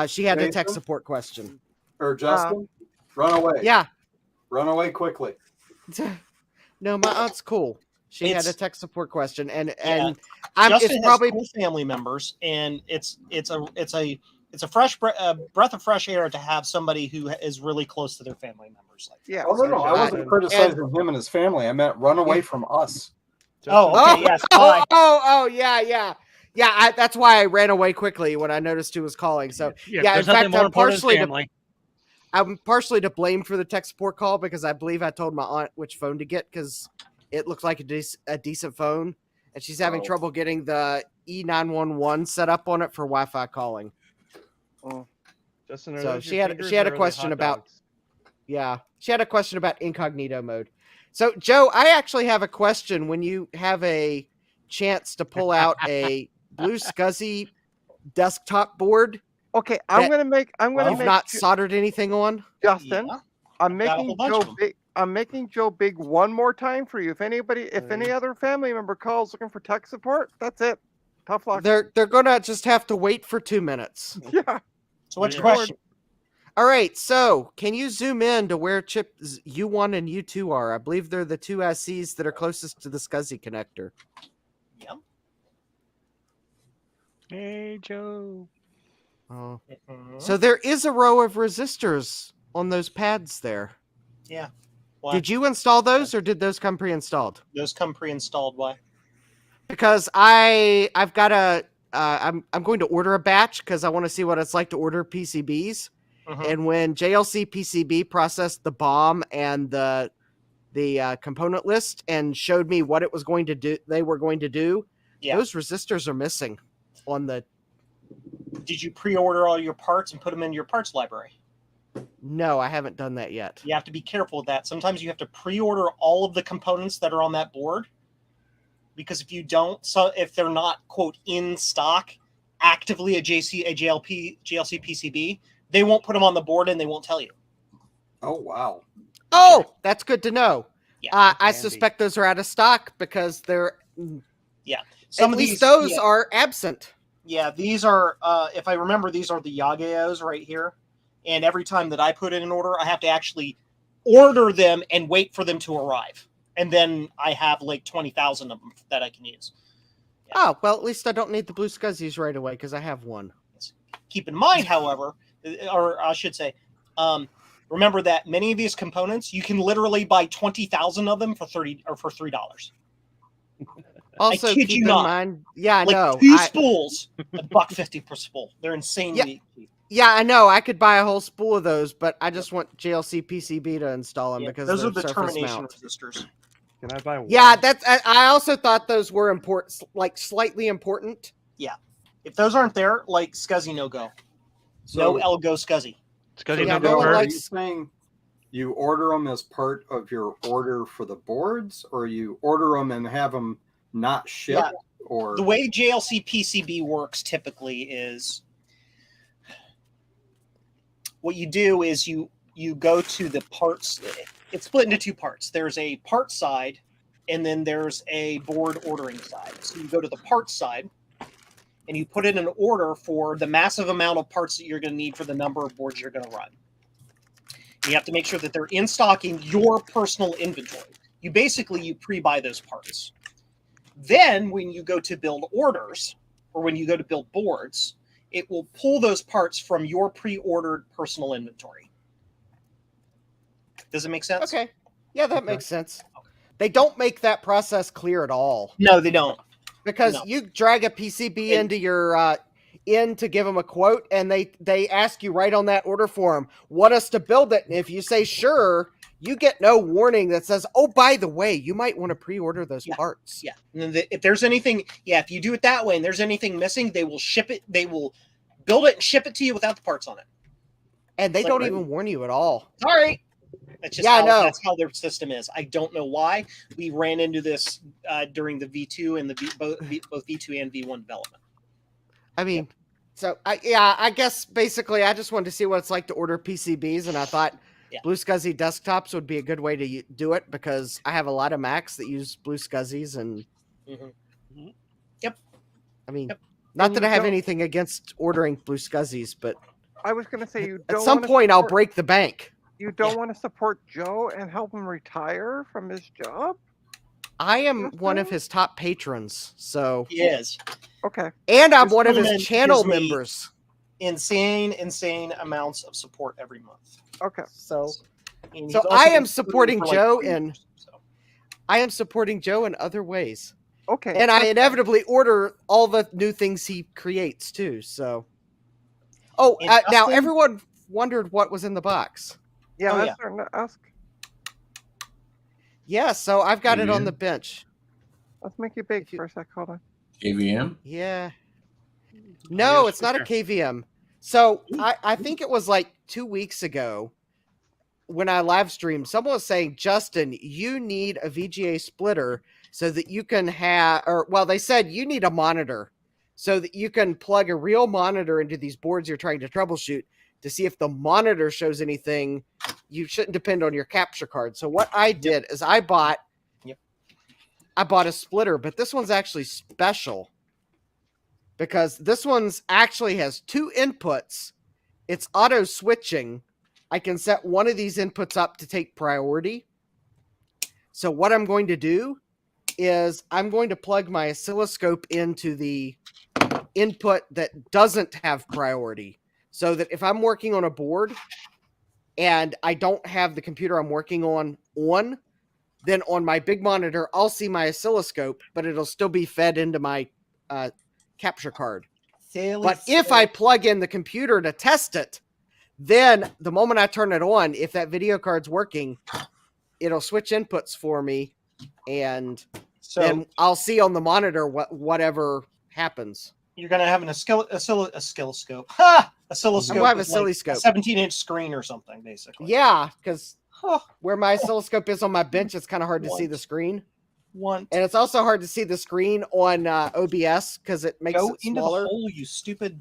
she had a tech Jason? support question. Or Justin, run away. Yeah. Run away quickly. No, my aunt's cool. She had a It's- tech support question, and Yeah. I'm Justin it's has probably 4 family members, and it's a it's a breath of fresh air to have somebody who is really close to their family members. Like that. Yeah. Oh no, I wasn't criticizing him and his family. I meant run away from us. Oh, okay, yes. Bye. Yeah. That's why I ran away quickly when I noticed who was calling. So Yeah, in there's nothing fact, more I'm important than partially family. I'm partially to blame for the tech support call because I believe I told my aunt which phone to get because it looked like a decent phone, and she's having trouble getting the E911 set up on it for Wi-Fi calling. Justin, are So those she your had fingers she had or a are they question hot about dogs? she had a question about incognito mode. So Joe, I actually have a question. When you have a chance to pull out a Blue Scuzzy desktop board, Okay, I'm that gonna you've make not Ju- soldered anything on. Justin. Yeah. I'm Got a whole making bunch Joe of 'em. big. I'm making Joe big one more time for you. If any other family member calls looking for tech support, that's it. Tough luck. They're gonna just have to wait for 2 minutes. Yeah. So what's your Lord. question? All right, so can you zoom in to where chips U1 and U2 are? I believe they're the two ICs that are closest to the SCSI connector. Yep. Hey, Joe. Oh. Mhm. So there is a row of resistors on those pads there. Yeah. Why? Did you install those or did those come pre-installed? Those come pre-installed? Why? Because I've got I'm going to order a batch because I want to see what it's like to order PCBs. Mhm. And when JLC PCB processed the BOM and the component list and showed me what it was going to do, they were going to do. Yeah. Those resistors are missing on the. Did you pre-order all your parts and put them in your parts library? No, I haven't done that yet. You have to be careful with that. Sometimes you have to pre-order all of the components that are on that board, because if you don't, so if they're not quote in stock actively a JLC PCB, they won't put them on the board and they won't tell you. Oh wow. Oh, that's good to know. Yeah, I handy. suspect those are out of stock because they're Some at of least these, those yeah, are absent. yeah, these are. If I remember, these are the Yageos right here. And every time that I put in an order, I have to actually order them and wait for them to arrive. And then I have like 20,000 of them that I can use. Oh, well, at least I don't need the Blue Scuzzies right away because I have one. Keep in mind, however, or I should say, remember that many of these components you can literally buy 20,000 of them for $3. Also, kid keep you in not. mind, yeah, I Like know. two spools, $1.50 per spool. They're insanely cheap. Yeah, I know. I could buy a whole spool of those, but I just want JLC PCB to install them Yeah, because those they're are the surface termination mount. resistors. Can I buy one? Yeah, that's. I also thought those were important, like slightly important. If those aren't there, like SCSI no go. So, No Elgo SCSI. It's because So you yeah, know no the one word. are likes- you saying you order them as part of your order for the boards, or you order them and have them not shipped? Or The way JLC PCB works typically is what you do is you go to the parts. It's split into two parts. There's a parts side, and then there's a board ordering side. So you go to the parts side, and you put in an order for the massive amount of parts that you're going to need for the number of boards you're going to run. You have to make sure that they're in stock in your personal inventory. You pre-buy those parts. Then when you go to build orders, or when you go to build boards, it will pull those parts from your pre-ordered personal inventory. Does it make sense? Okay, yeah, that makes sense. They don't make that process clear at all No, they don't. because No. you drag a PCB into your in to give them a quote, and they ask you right on that order form, want us to build it, and if you say sure, you get no warning that says, oh, by the way, you might want to pre-order those parts. Yeah. And then if there's anything, if you do it that way and there's anything missing, they will ship it. They will build it and ship it to you without the parts on it. And they Like, don't right. even warn you at all. Sorry. That's just Yeah, I how, know. that's how their system is. I don't know why. We ran into this during the V2 and both V2 and V1 development. I mean, so I guess basically I just wanted to see what it's like to order PCBs, and I thought Blue Scuzzy desktops would be a good way to do it because I have a lot of Macs that use Blue Scuzzies, and Yep. I mean, Yep. not And that you I have don't- anything against ordering Blue Scuzzies, but I was going to say you at don't. some wanna point I'll support- break the bank. You don't want to support Joe and help him retire from his job? I am one of his top patrons, so He is. Okay. and I'm This one of his gentleman channel gives me- members. insane amounts of support every month. Okay. So And he's So also I am been supporting for, like, Joe 3 in years, so. I am supporting Joe in other ways. Okay. And I inevitably order all the new things he creates too. So, oh, And now Justin- everyone wondered what was in the box. Yeah, Oh, that's yeah. starting to ask. Yeah, so I've got it on Amen. the bench. Let's make you big If you- for a sec. Hold on. KVM. Yeah. No, yes, it's not a sure. KVM. So I think it was like 2 weeks ago when I live streamed, someone was saying, Justin, you need a VGA splitter so that you can have, or well, they said you need a monitor so that you can plug a real monitor into these boards you're trying to troubleshoot to see if the monitor shows anything. You shouldn't depend on your capture card. So what I did is I bought a splitter, but this one's actually special because this one's actually has 2 inputs. It's auto switching. I can set one of these inputs up to take priority. So what I'm going to do is I'm going to plug my oscilloscope into the input that doesn't have priority. So that if I'm working on a board and I don't have the computer I'm working on, then on my big monitor, I'll see my oscilloscope, but it'll still be fed into my capture card. But if I plug in the computer to test it, then the moment I turn it on, if that video card's working, it'll switch inputs for me, and then I'll see on the monitor whatever happens. You're gonna have an oscilloscope. Ha! Oscilloscope. I'm gonna have a with, like, oscilloscope. 17-inch screen or something, basically. Yeah, because where my oscilloscope is on my bench, it's kind of hard to see What? the screen. One. And it's also hard to see the screen on OBS because it makes Go it into smaller. the hole, you stupid.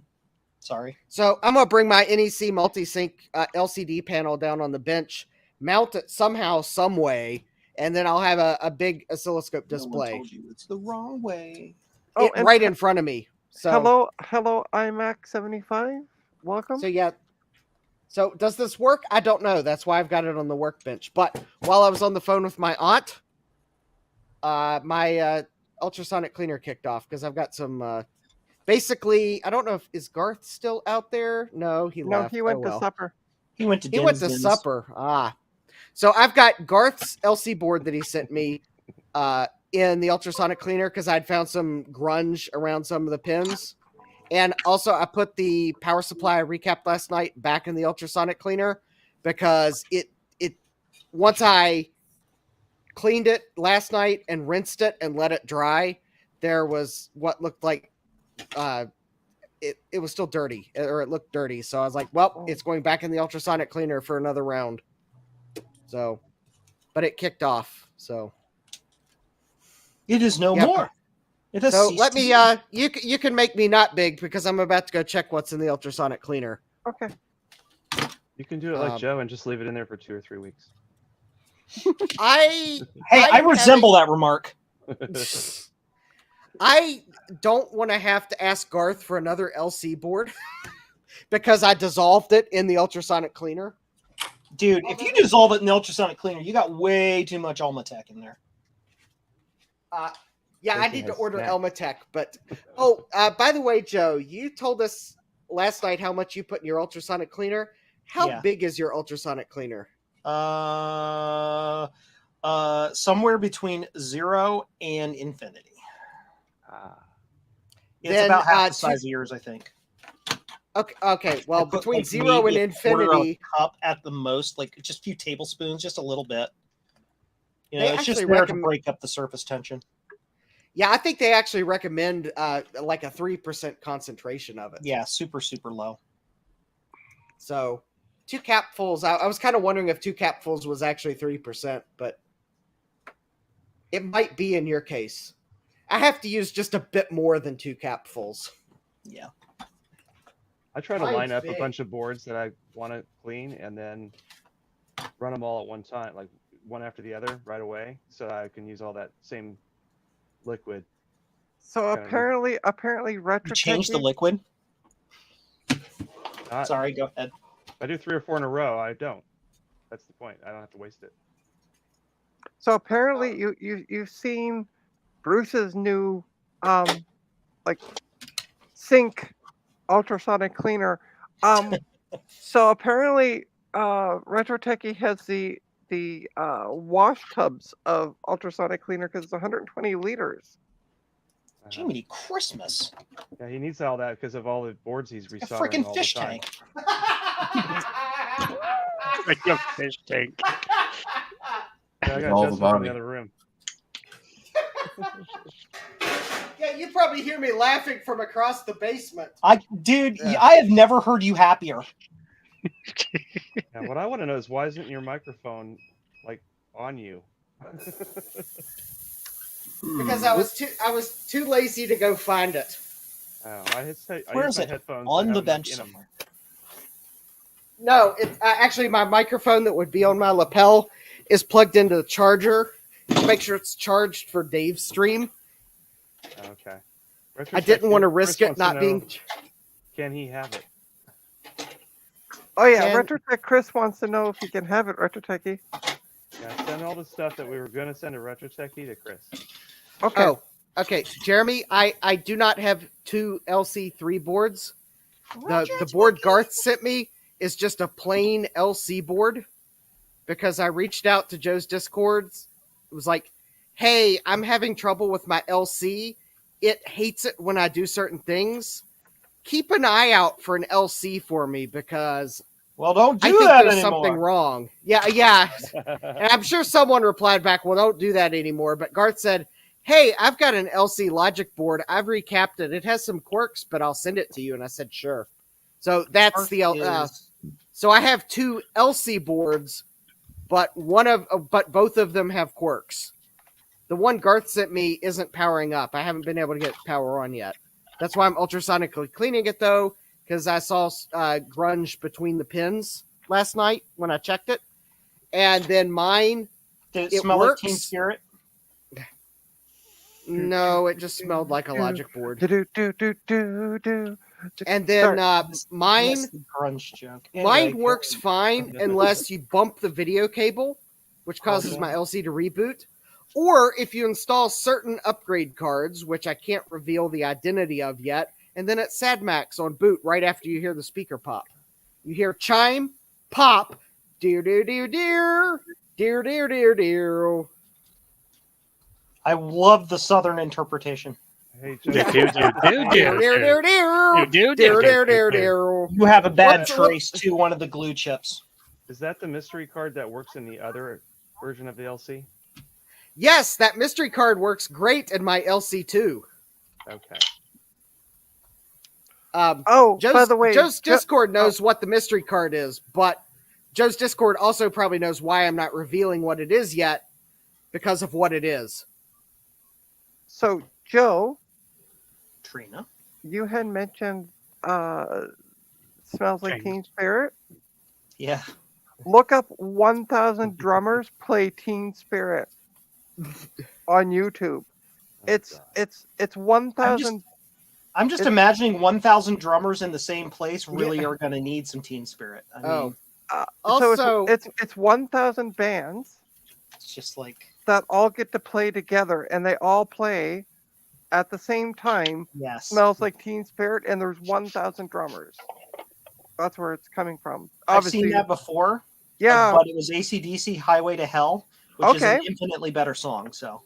Sorry. So I'm gonna bring my NEC multi-sync LCD panel down on the bench, mount it somehow, some way, and then I'll have a big oscilloscope No one display told you it's the wrong way. Oh, and right in front of me. So hello, iMac 75. Welcome. So yeah. So does this work? I don't know. That's why I've got it on the workbench. But while I was on the phone with my aunt, my ultrasonic cleaner kicked off because I've got some. Basically, I don't know if is Garth still out there. No, he no, left. he went Oh, to well. supper. He went to He went to Dinsden's. supper. So I've got Garth's LC board that he sent me in the ultrasonic cleaner because I'd found some grunge around some of the pins. And also I put the power supply I recapped last night back in the ultrasonic cleaner because it once I cleaned it last night and rinsed it and let it dry, there was what looked like it was still dirty, or it looked dirty. So I was like, well, it's going back in the ultrasonic cleaner for another round. So, but it kicked off. So It is no Yep. more. It has so ceased let to me be. you can make me not big because I'm about to go check what's in the ultrasonic cleaner. Okay. You can do it like Um, Joe and just leave it in there for 2 or 3 weeks. I Hey, I I'm resemble that remark. I don't want to have to ask Garth for another LC board because I dissolved it in the ultrasonic cleaner. Dude, if you dissolve it in the ultrasonic cleaner, you got way too much Almatech in there. Yeah, I Jason need to has order snack. Elmatech, but by the way, Joe, you told us last night how much you put in your ultrasonic cleaner. How Yeah. big is your ultrasonic cleaner? Somewhere between 0 and infinity. It's Then, about half the two- size of yours, I think. Okay. Well, I put, between like, 0 and maybe a quarter of a infinity, cup at the most, like just a few tablespoons, just a little bit. You They know, it's just actually there to recommend- break up the surface tension. yeah, I think they actually recommend like a 3% concentration of it. Yeah, super, super low. So 2 capfuls. I was kind of wondering if 2 capfuls was actually 3%, but it might be in your case. I have to use just a bit more than 2 capfuls. Yeah. I try to Mine's line up big. a bunch of boards that I want to clean and then run them all at one time, like one after the other right away, so I can use all that same liquid. So Kinda apparently retro. You change the liquid. Not, Sorry, go ahead. If I do 3 or 4 in a row, I don't. That's the point. I don't have to waste it. So apparently you've seen Bruce's new like sync ultrasonic cleaner. So apparently, Retro Techie has the wash tubs of ultrasonic cleaner because it's 120 liters. Jiminy Christmas. Yeah, he needs all that because of all the boards he's A resoldering freaking all fish the time. tank. Like a fish tank. Yeah, I got All the Justin from body. the other room. Yeah, you probably hear me laughing from across the basement. Dude, Yeah. I have never heard you happier. Yeah, what I want to know is why isn't your microphone like on you? Because I was too lazy to go find it. Oh, I use Where is my it? headphones. On I the have them, bench like, in a- somewhere. No, actually my microphone that would be on my lapel is plugged into the charger to make sure it's charged for Dave's stream. Okay. I didn't want to risk Chris it wants to not being. know, Can he have it? Oh yeah, Can- RetroTech Chris wants to know if he can have it, RetroTechie. Yeah, send all the stuff that we were going to send to Retro Techie to Chris. Okay. Oh, okay, Jeremy. I do not have two LC3 boards. The board Garth sent me is just a plain LC board because I reached out to Joe's Discords. It was like, hey, I'm having trouble with my LC. It hates it when I do certain things. Keep an eye out for an LC for me because Well, don't do I think that there's anymore. something wrong. Yeah. And I'm sure someone replied back, well, don't do that anymore. But Garth said, hey, I've got an LC Logic board. I've recapped it. It has some quirks, but I'll send it to you. And I said, sure. So that's so I have two LC boards, but both of them have quirks. The one Garth sent me isn't powering up. I haven't been able to get power on yet. That's why I'm ultrasonically cleaning it though, because I saw grunge between the pins last night when I checked it. And then mine, Did it it smell works. like Team Spirit? No, it just smelled like a Logic board. Do. And then mine, Yes, the grunge joke. mine Anyway, works fine unless you bump the video cable, which causes Okay. my LC to reboot. Or if you install certain upgrade cards, which I can't reveal the identity of yet, and then it's SadMax on boot right after you hear the speaker pop. You hear chime, pop, dear, dear, dear, dear, dear, dear, dear, dear. I love the Southern interpretation. Hey, Do, Joe, do, do, Dear, do, dear, dear, dear, do, dear, do, dear, do, dear, do. dear. You have a bad What's- trace to one of the glue chips. is that the mystery card that works in the other version of the LC? Yes, that mystery card works great in my LC2. Okay. Oh, by the way, Joe's Discord knows what the mystery card is, but Joe's Discord also probably knows why I'm not revealing what it is yet because of what it is. So Joe, Trina. you had mentioned Smells Like Change. Teen Spirit. Yeah. Look up 1,000 drummers play Teen Spirit on YouTube. It's 1,000. I'm just It's- imagining 1,000 drummers in the same place really are going to need some Teen Spirit. I mean, Oh, So also, it's 1,000 bands it's just like, that all get to play together, and they all play at the same time. yes. Smells Like Teen Spirit, and there's 1,000 drummers. That's where it's coming from. I've Obviously, seen that before. yeah, But it was AC/DC Highway to Hell, which is Okay. an infinitely better song. So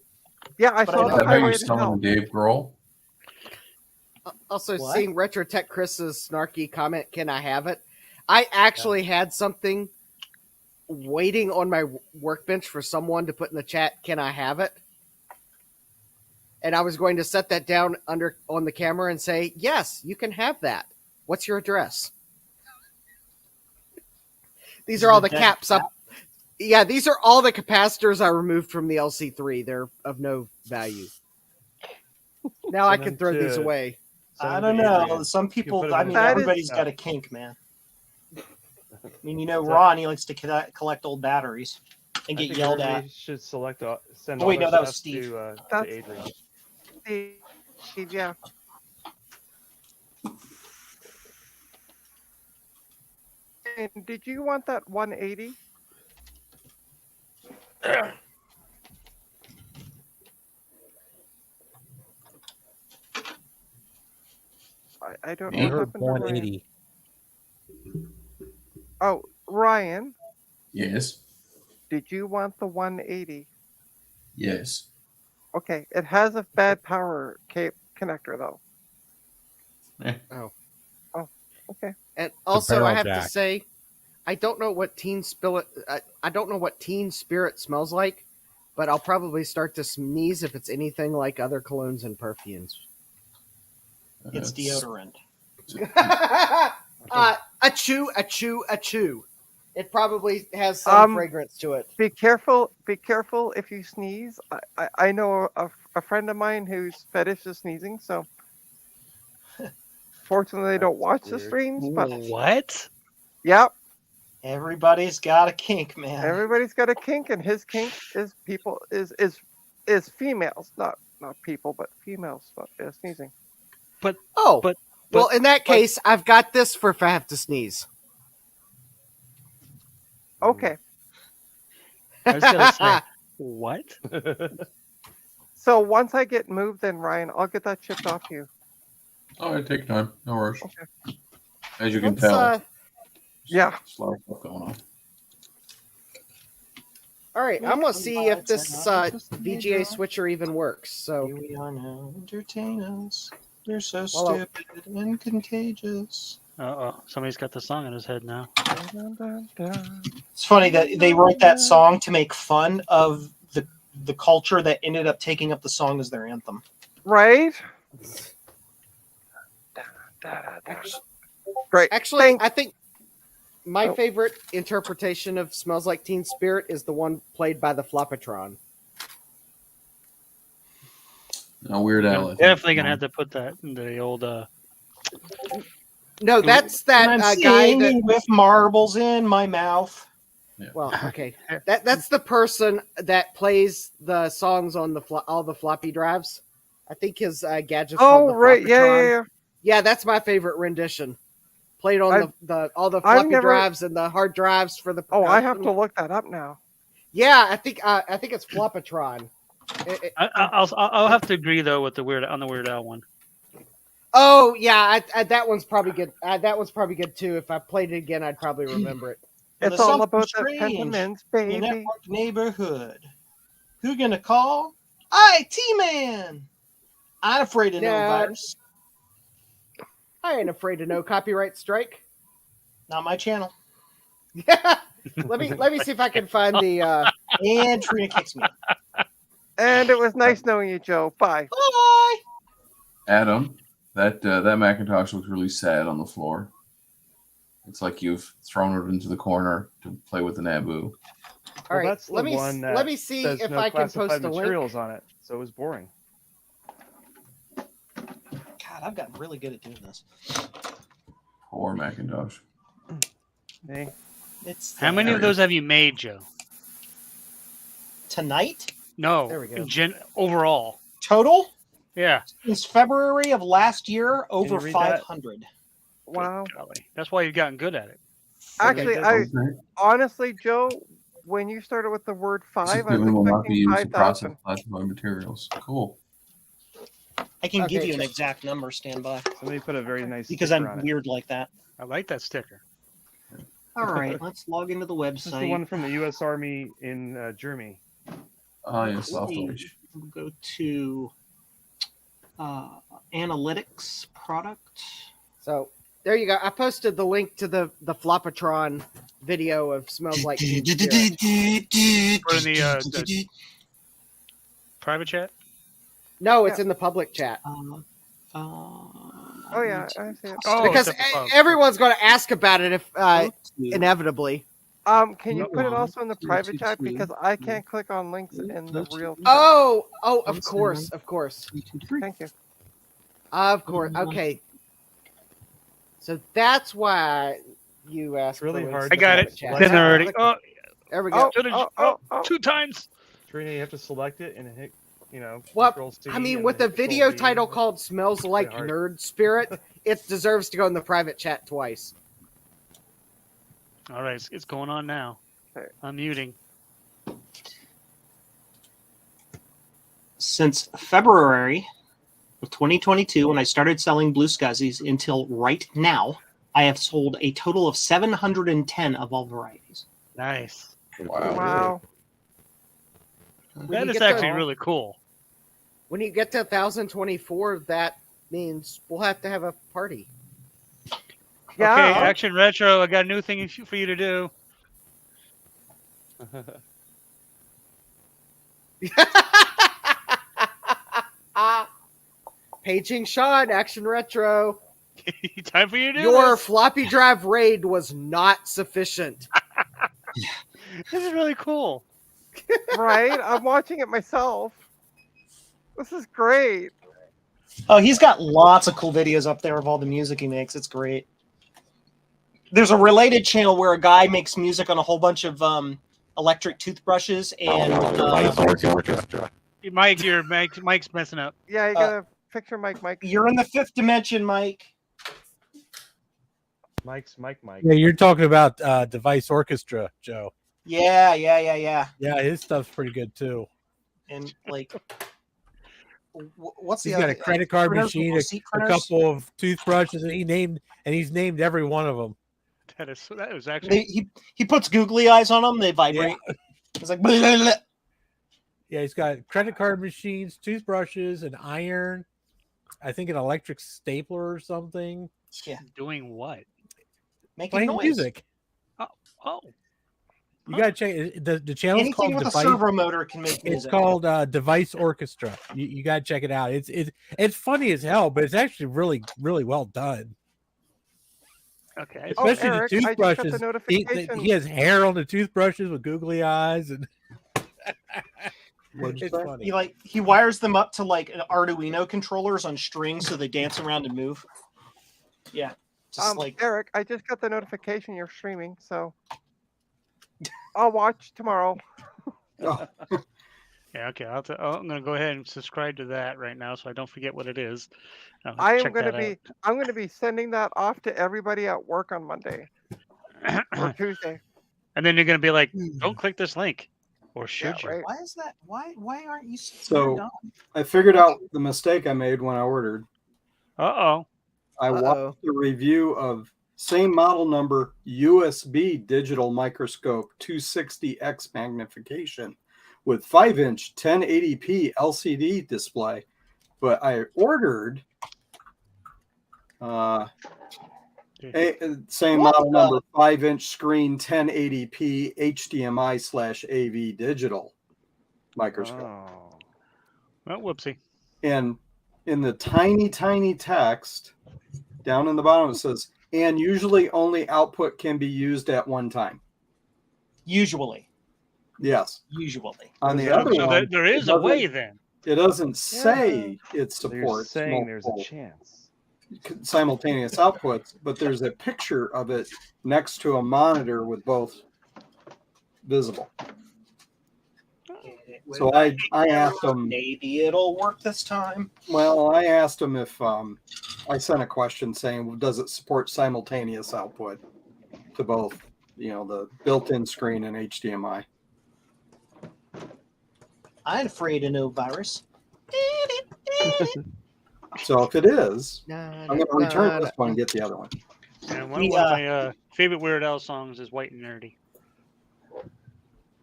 yeah. I but saw I Is the that how Highway you to Hell. summon Dave Grohl? also What? seeing Retro Tech Chris's snarky comment, can I have it? I actually had something waiting on my workbench for someone to put in the chat, can I have it? And I was going to set that down on the camera and say, yes, you can have that. What's your address? These are all the Dead caps up. Yeah, these are all the capacitors I removed from the LC3. They're of no value. Now I Send can them throw these to- away. Send I them don't to know. Adrian. Some put people, them I in mean, the That is- everybody's got a kink, man. I mean, you know, Ron, he likes to collect old batteries and I get think yelled everybody at. should send Oh, all wait, their no, that was stuff Steve. to That's- Adrian. Steve, yeah. And did you want that 180? I don't Me? know I what heard happened to Ryan. 180. Oh, Ryan, Yes. did you want the 180? Yes. Okay, it has a bad power connector though. Okay. And also, I barrel have jack. to say, I don't know what Teen Spirit. I don't know what Teen Spirit smells like, but I'll probably start to sneeze if it's anything like other colognes and perfumes. It's deodorant. Achoo, achoo, achoo. It probably has some fragrance to it. Be careful if you sneeze. I know a friend of mine whose fetish is sneezing, so fortunately they don't watch the weird. streams, but What? yep, Everybody's got a kink, man. everybody's got a kink, and his kink is females, not people, but females sneezing. Oh, but- well, in that case, I've got this for if I have to sneeze. Okay, I was gonna say what? so once I get moved, then Ryan, I'll get that chipped off you. Oh, it take time. No rush. Okay. As you can Let's, tell, Yeah. there's a lot of stuff going on. All right, I'm gonna see if this VGA switcher even works. So Here we are now, entertain us. You're so Well, stupid and contagious. Uh-oh, somebody's got the song in his head now. It's funny that they wrote that song to make fun of the culture that ended up taking up the song as their anthem. Right? Great. actually, I think my favorite interpretation of "Smells Like Teen Spirit" is the one played by the Floppatron. No, Weird Al. I think. Definitely gonna have to put that in the old. No, that's that And I'm guy that. singing with marbles in my mouth. Well, okay, that's the person that plays the songs on the all the floppy drives. I think his gadget's called Oh, the right. Yeah, Floppatron. yeah. Yeah, that's my favorite rendition. Played on I've- the all the I've floppy never- drives and the hard drives for the. Oh, I have to percussion. look that up now. Yeah, I think it's Floppatron. I'll have to agree though with the Weird Al one. Oh yeah, that one's probably good. That one's probably good too. If I played it again, I'd probably remember it. Well, It's there's all something about the strange Pentamins, in baby. that neighborhood. Who gonna call? IT man. I'm afraid of no Yeah. virus. I ain't afraid of no copyright strike. Not my channel. let me see if I can find the. And Trina kicks me. And it was nice knowing you, Joe. Bye. Bye. Adam, that Macintosh looks really sad on the floor. It's like you've thrown it into the corner to play with the Naboo. All right, that's the let me one that let me see There's if no I can classified post a link. materials on it, so it was boring. God, I've gotten really good at doing this. Poor Macintosh. Hey, It's How many of those have you made, Joe? tonight No, There we go. Overall. total? Yeah. Since February of last year, over you read that? 500. Wow. Golly. That's why you've gotten good at it. Actually, Okay. honestly, Joe, when you started with the word five, I System will was not be expecting used to process 5,000. classified materials. Cool. I can give Okay. you an exact number. Stand by. somebody put a very nice Because sticker I'm on it. weird like that. I like that sticker. All right, let's log into the This is the one website. from the U.S. Army in Germany. Oh, yes, off the reach. We'll go to analytics product. So there you go. I posted the link to the Floppatron video of "Smells Like Teen Spirit." Put in the private chat. No, it's in the public chat Oh yeah, I see it. Oh, because it's up above. everyone's going to ask about it if inevitably. Can you put it also in the private chat because I can't click on links in the real? Oh, of course, of course, Thank you. of course. Okay, so that's why you asked. really for hard links I in got the it. private chat. Been there already. Oh, There we go. Oh. 2 times. Trina, you have to select it and hit, Well, Control C I mean, and with a then Control video V. title called "Smells Like hard. Nerd Spirit," it deserves to go in the private chat twice. All right, it's going on now. Okay. I'm muting. Since February 2022, when I started selling Blue Scuzzies, until right now, I have sold a total of 710 of all varieties. Nice. Wow. When That you is get to- actually really cool. When you get to 1024, that means we'll have to have a party. Yeah. Okay, Action Retro, I got a new thing for you to do. Paging Sean, Action Retro. Time for you to do Your this. floppy drive raid was not sufficient. This is really cool. Right? I'm watching it myself. This is great. Oh, he's got lots of cool videos up there of all the music he makes. It's great. There's a related channel where a guy makes music on a whole bunch of electric toothbrushes and Mike, your Mike's messing up. Yeah, you gotta fix your mic, Mike. You're in the fifth dimension, Mike. Mike. Yeah, you're talking about Device Orchestra, Joe. Yeah. Yeah, his stuff's pretty good too. And like, what's the He's got other? a credit card printers, machine, little seat a printers? couple of toothbrushes, and he's named every one of them. That was actually. He puts googly eyes on them. They vibrate. It's like. Blah, blah, blah. Yeah, he's got credit card machines, toothbrushes, an iron, I think an electric stapler or something. Yeah. Doing what? Making Playing noise. music. Oh. You gotta check it. The channel's Anything called with Device. a servo motor can make music. It's called Device Orchestra. You gotta check it out. It's funny as hell, but it's actually really well done. Okay. Especially Eric, the I just got the toothbrushes. notification. He has hair on the toothbrushes with googly eyes, and What'd you it's say? funny. He wires them up to like an Arduino controllers on strings so they dance around and move. Yeah. Just like Eric, I just got the notification you're streaming, so I'll watch tomorrow. Oh, Yeah. Okay. I'm gonna go ahead and subscribe to that right now, so I don't forget what it is. I'm gonna be sending that off to everybody at work on Monday or Tuesday. And then you're gonna be like, "Don't click this link," or should Yeah, you? right. why is that? Why aren't you So I figured out the mistake I made when I ordered. Uh-oh. I watched a review of same model number USB digital microscope 260x magnification with 5-inch 1080p LCD display, but I ordered same model number 5-inch screen 1080p HDMI/AV digital microscope. Oh. Well, whoopsie. And in the tiny text down in the bottom, it says, and usually only output can be used at one time. Usually. Yes. Usually. On the So other one, there is it a doesn't- way then. It doesn't say it So you're supports saying there's a multiple chance. simultaneous outputs, but there's a picture of it next to a monitor with both visible. So I asked them. Maybe it'll work this time. Well, I asked them if I sent a question saying, well, does it support simultaneous output to both, the built-in screen and HDMI? I'm afraid of no virus. So if it is, I'm going to return this one and get the other one. And one of my favorite Weird Al songs is "White and Nerdy."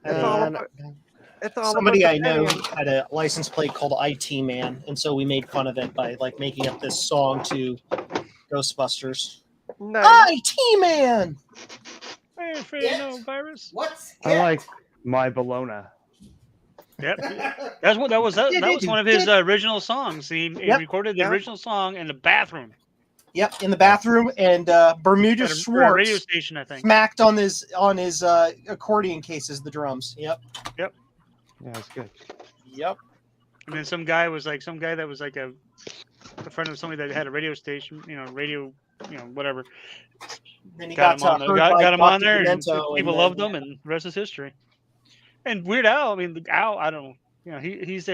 It's all And about- it's all somebody about I the know penny. had a license plate called IT Man, and so we made fun of it by like making up this song to Ghostbusters. Nice. IT Man. I ain't afraid of no virus. What's I like My Bologna. Yep. That was one of his original songs. He recorded the original song in the bathroom. Yep, in the bathroom, and Bermuda At a radio Schwartz station, I think. smacked on his accordion cases, the drums. Yep. Yeah, that's good. Yep. And then some guy that was like a friend of somebody that had a radio station, radio, whatever. Then he got got him on there, and Documento, people and loved then- him, and the rest is history. And Weird Al, I mean, Al, I don't know, he's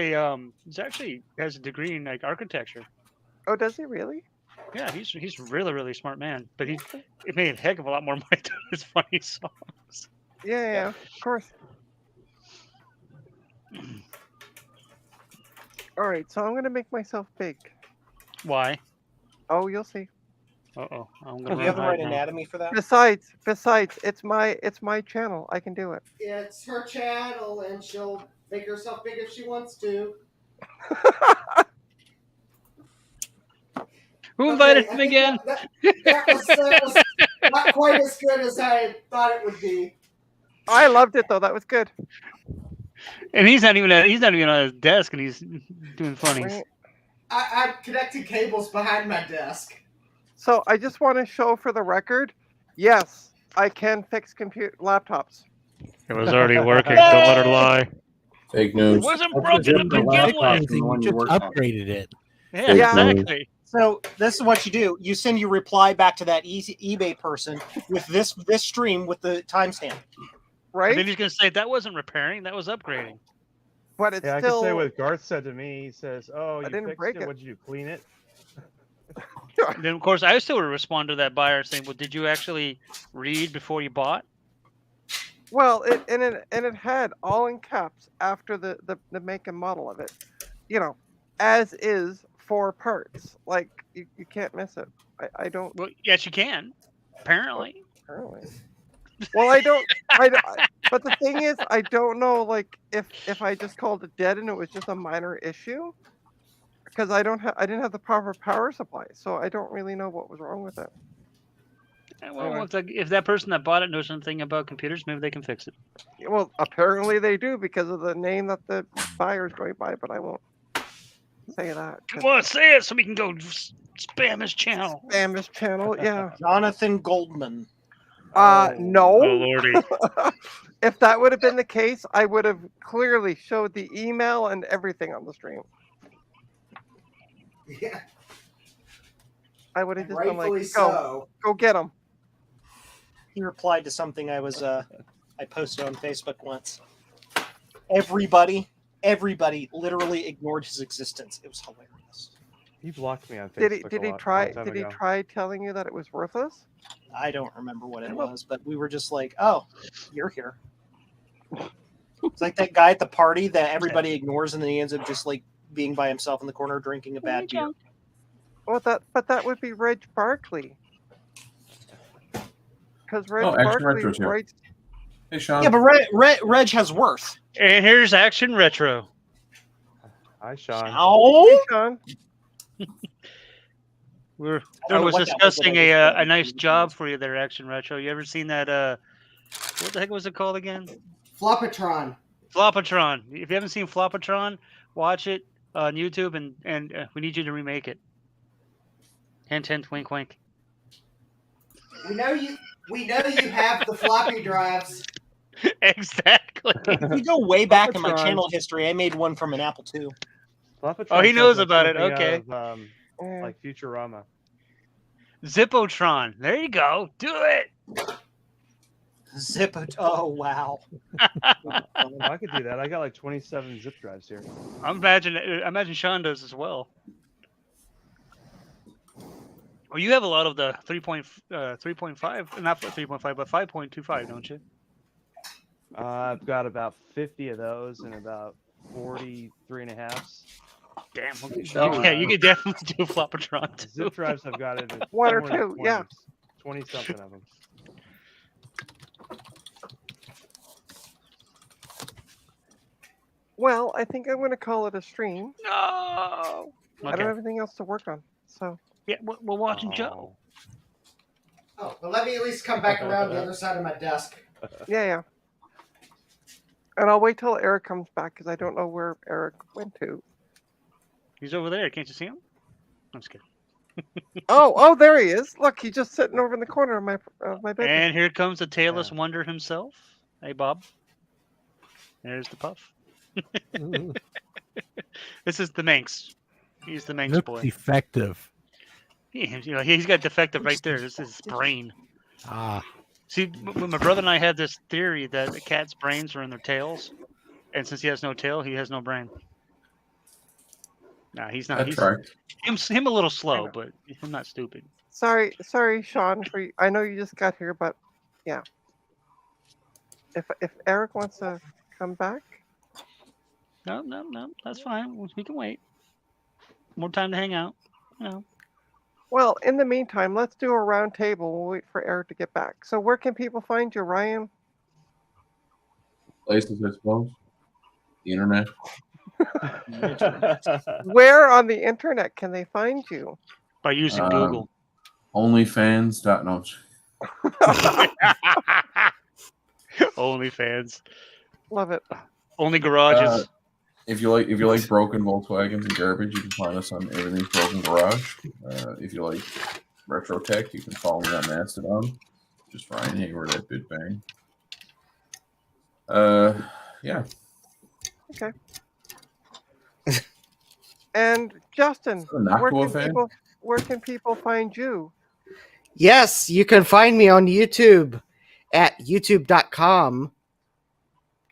actually has a degree in like architecture. Oh, does he really? Yeah, he's really smart man, but he made a heck of a lot more money doing his funny songs. Yeah, of course. All right, so I'm gonna make myself big. Why? Oh, you'll see. Uh-oh. I'm Do gonna you have the hide right now. anatomy for that? Besides, it's my channel. I can do it. It's her channel, and she'll make herself big if she wants to. Who invited Okay, I him think again? that was not quite as good as I thought it would be. I loved it though. That was good. And he's not even on his desk, and he's doing funnies. Right. I'm connecting cables behind my desk. So I just want to show for the record, yes, I can fix laptops. It was already working. Don't let her lie. Fake It news. wasn't That's broken to different begin laptop with. than the one You you just worked on. upgraded it. Yeah, Yeah. exactly. So this is what you do. You send your reply back to that eBay person with this stream with the timestamp. Right? And then he's gonna say that wasn't repairing, that was upgrading. But it's Yeah, I still can say what Garth said to me. He says, "Oh, you didn't fixed break it. it." What'd you do? Clean it?" And then of course I still would respond to that buyer saying, "Well, did you actually read before you bought?" well, it had all in caps after the make and model of it. You know, as is 4 parts. Like you can't miss it. I don't Well, yes, you can. Apparently. apparently. Well, I don't. But the thing is, I don't know. Like, if I just called it dead and it was just a minor issue, because I didn't have the proper power supply, so I don't really know what was wrong with it. Well, Anyway. if that person that bought it knows something about computers, maybe they can fix it. Well, apparently they do because of the name that the buyer's going by, but I won't say that. 'cause Well, say it so we can go spam his channel. Spam his channel, yeah. Jonathan Goldman. No. Oh lordy. If that would have been the case, I would have clearly showed the email and everything on the stream. Yeah, I would have just been rightfully like, so. go get him. He replied to something I posted on Facebook once. Everybody literally ignored his existence. It was hilarious. He blocked me on Facebook. Did he try telling you that it was worthless? I don't remember what it was, but we were just like, "Oh, you're here." It's like that guy at the party that everybody ignores, and then he ends up just like being by himself in the corner drinking a bad beer. Well, that would be Reg Barkley. Because Reg Oh, Action Barkley Retro's here. writes. Hey, Sean. Yeah, but Reg has worth. And here's Action Retro. Hi, Sean. Hey, Oh, Sean. I know was what that was, discussing but I just- a nice job for you there, Action Retro. You ever seen that? What the heck was it called again? Flopatron. Flopatron. If you haven't seen Flopatron, watch it on YouTube, and we need you to remake it. Hint, hint, wink, wink. We know you have the floppy drives. Exactly. if you go way back in my Flopatron. channel history, I made one from an Apple II. Flopatron Oh, he sounds knows like about it, something out okay. of, Eh, like Futurama. Zippotron. There you go. Do it. Zippo. Oh wow. I could do that. I got like 27 zip drives here. I imagine Sean does as well. Well, you have a lot of the 3.5, not 3.5, but 5.25, don't you? I've got about 50 of those and about 40 3.5s. Damn. Okay. Sean. Yeah, you could definitely do Flopatron too. Zip drives I've got it. One or two, yeah. 20 something of them. Well, I think I'm going to call it a stream. No. I don't Okay. have anything else to work on. So, Yeah, we're watching Joe. Oh, but let me at least come back around the other side of my desk. yeah. And I'll wait till Eric comes back because I don't know where Eric went to. He's over there. Can't you see him? I'm just kidding. Oh, there he is. Look, he's just sitting over in the corner of my bedroom. And here comes the tailless wonder himself. Hey, Bob. There's the puff. This is the Manx. He's the Manx Looks boy. effective. He's got defective right there. This is his brain. Ah, See, my brother and I had this theory that the cat's brains are in their tails, and since he has no tail, he has no brain. Nah, he's not. That's He's right. him a little slow, but I'm not stupid. Sorry, Sean. I know you just got here, but yeah. If Eric wants to come back, No, that's fine. We can wait. More time to hang out. know. Well, in the meantime, let's do a round table. We'll wait for Eric to get back. So where can people find you, Ryan? Places, I suppose. The internet. Where on the internet can they find you? By using Google. OnlyFans. No. OnlyFans. Love it. Only garages. If you like broken Volkswagens and garbage, you can find us on Everything's Broken Garage. If you like retro tech, you can follow me on Mastodon. Just Ryan Hayward at BitBang. Yeah. Okay. And Justin, where can people find you? Yes, you can find me on YouTube at youtube.com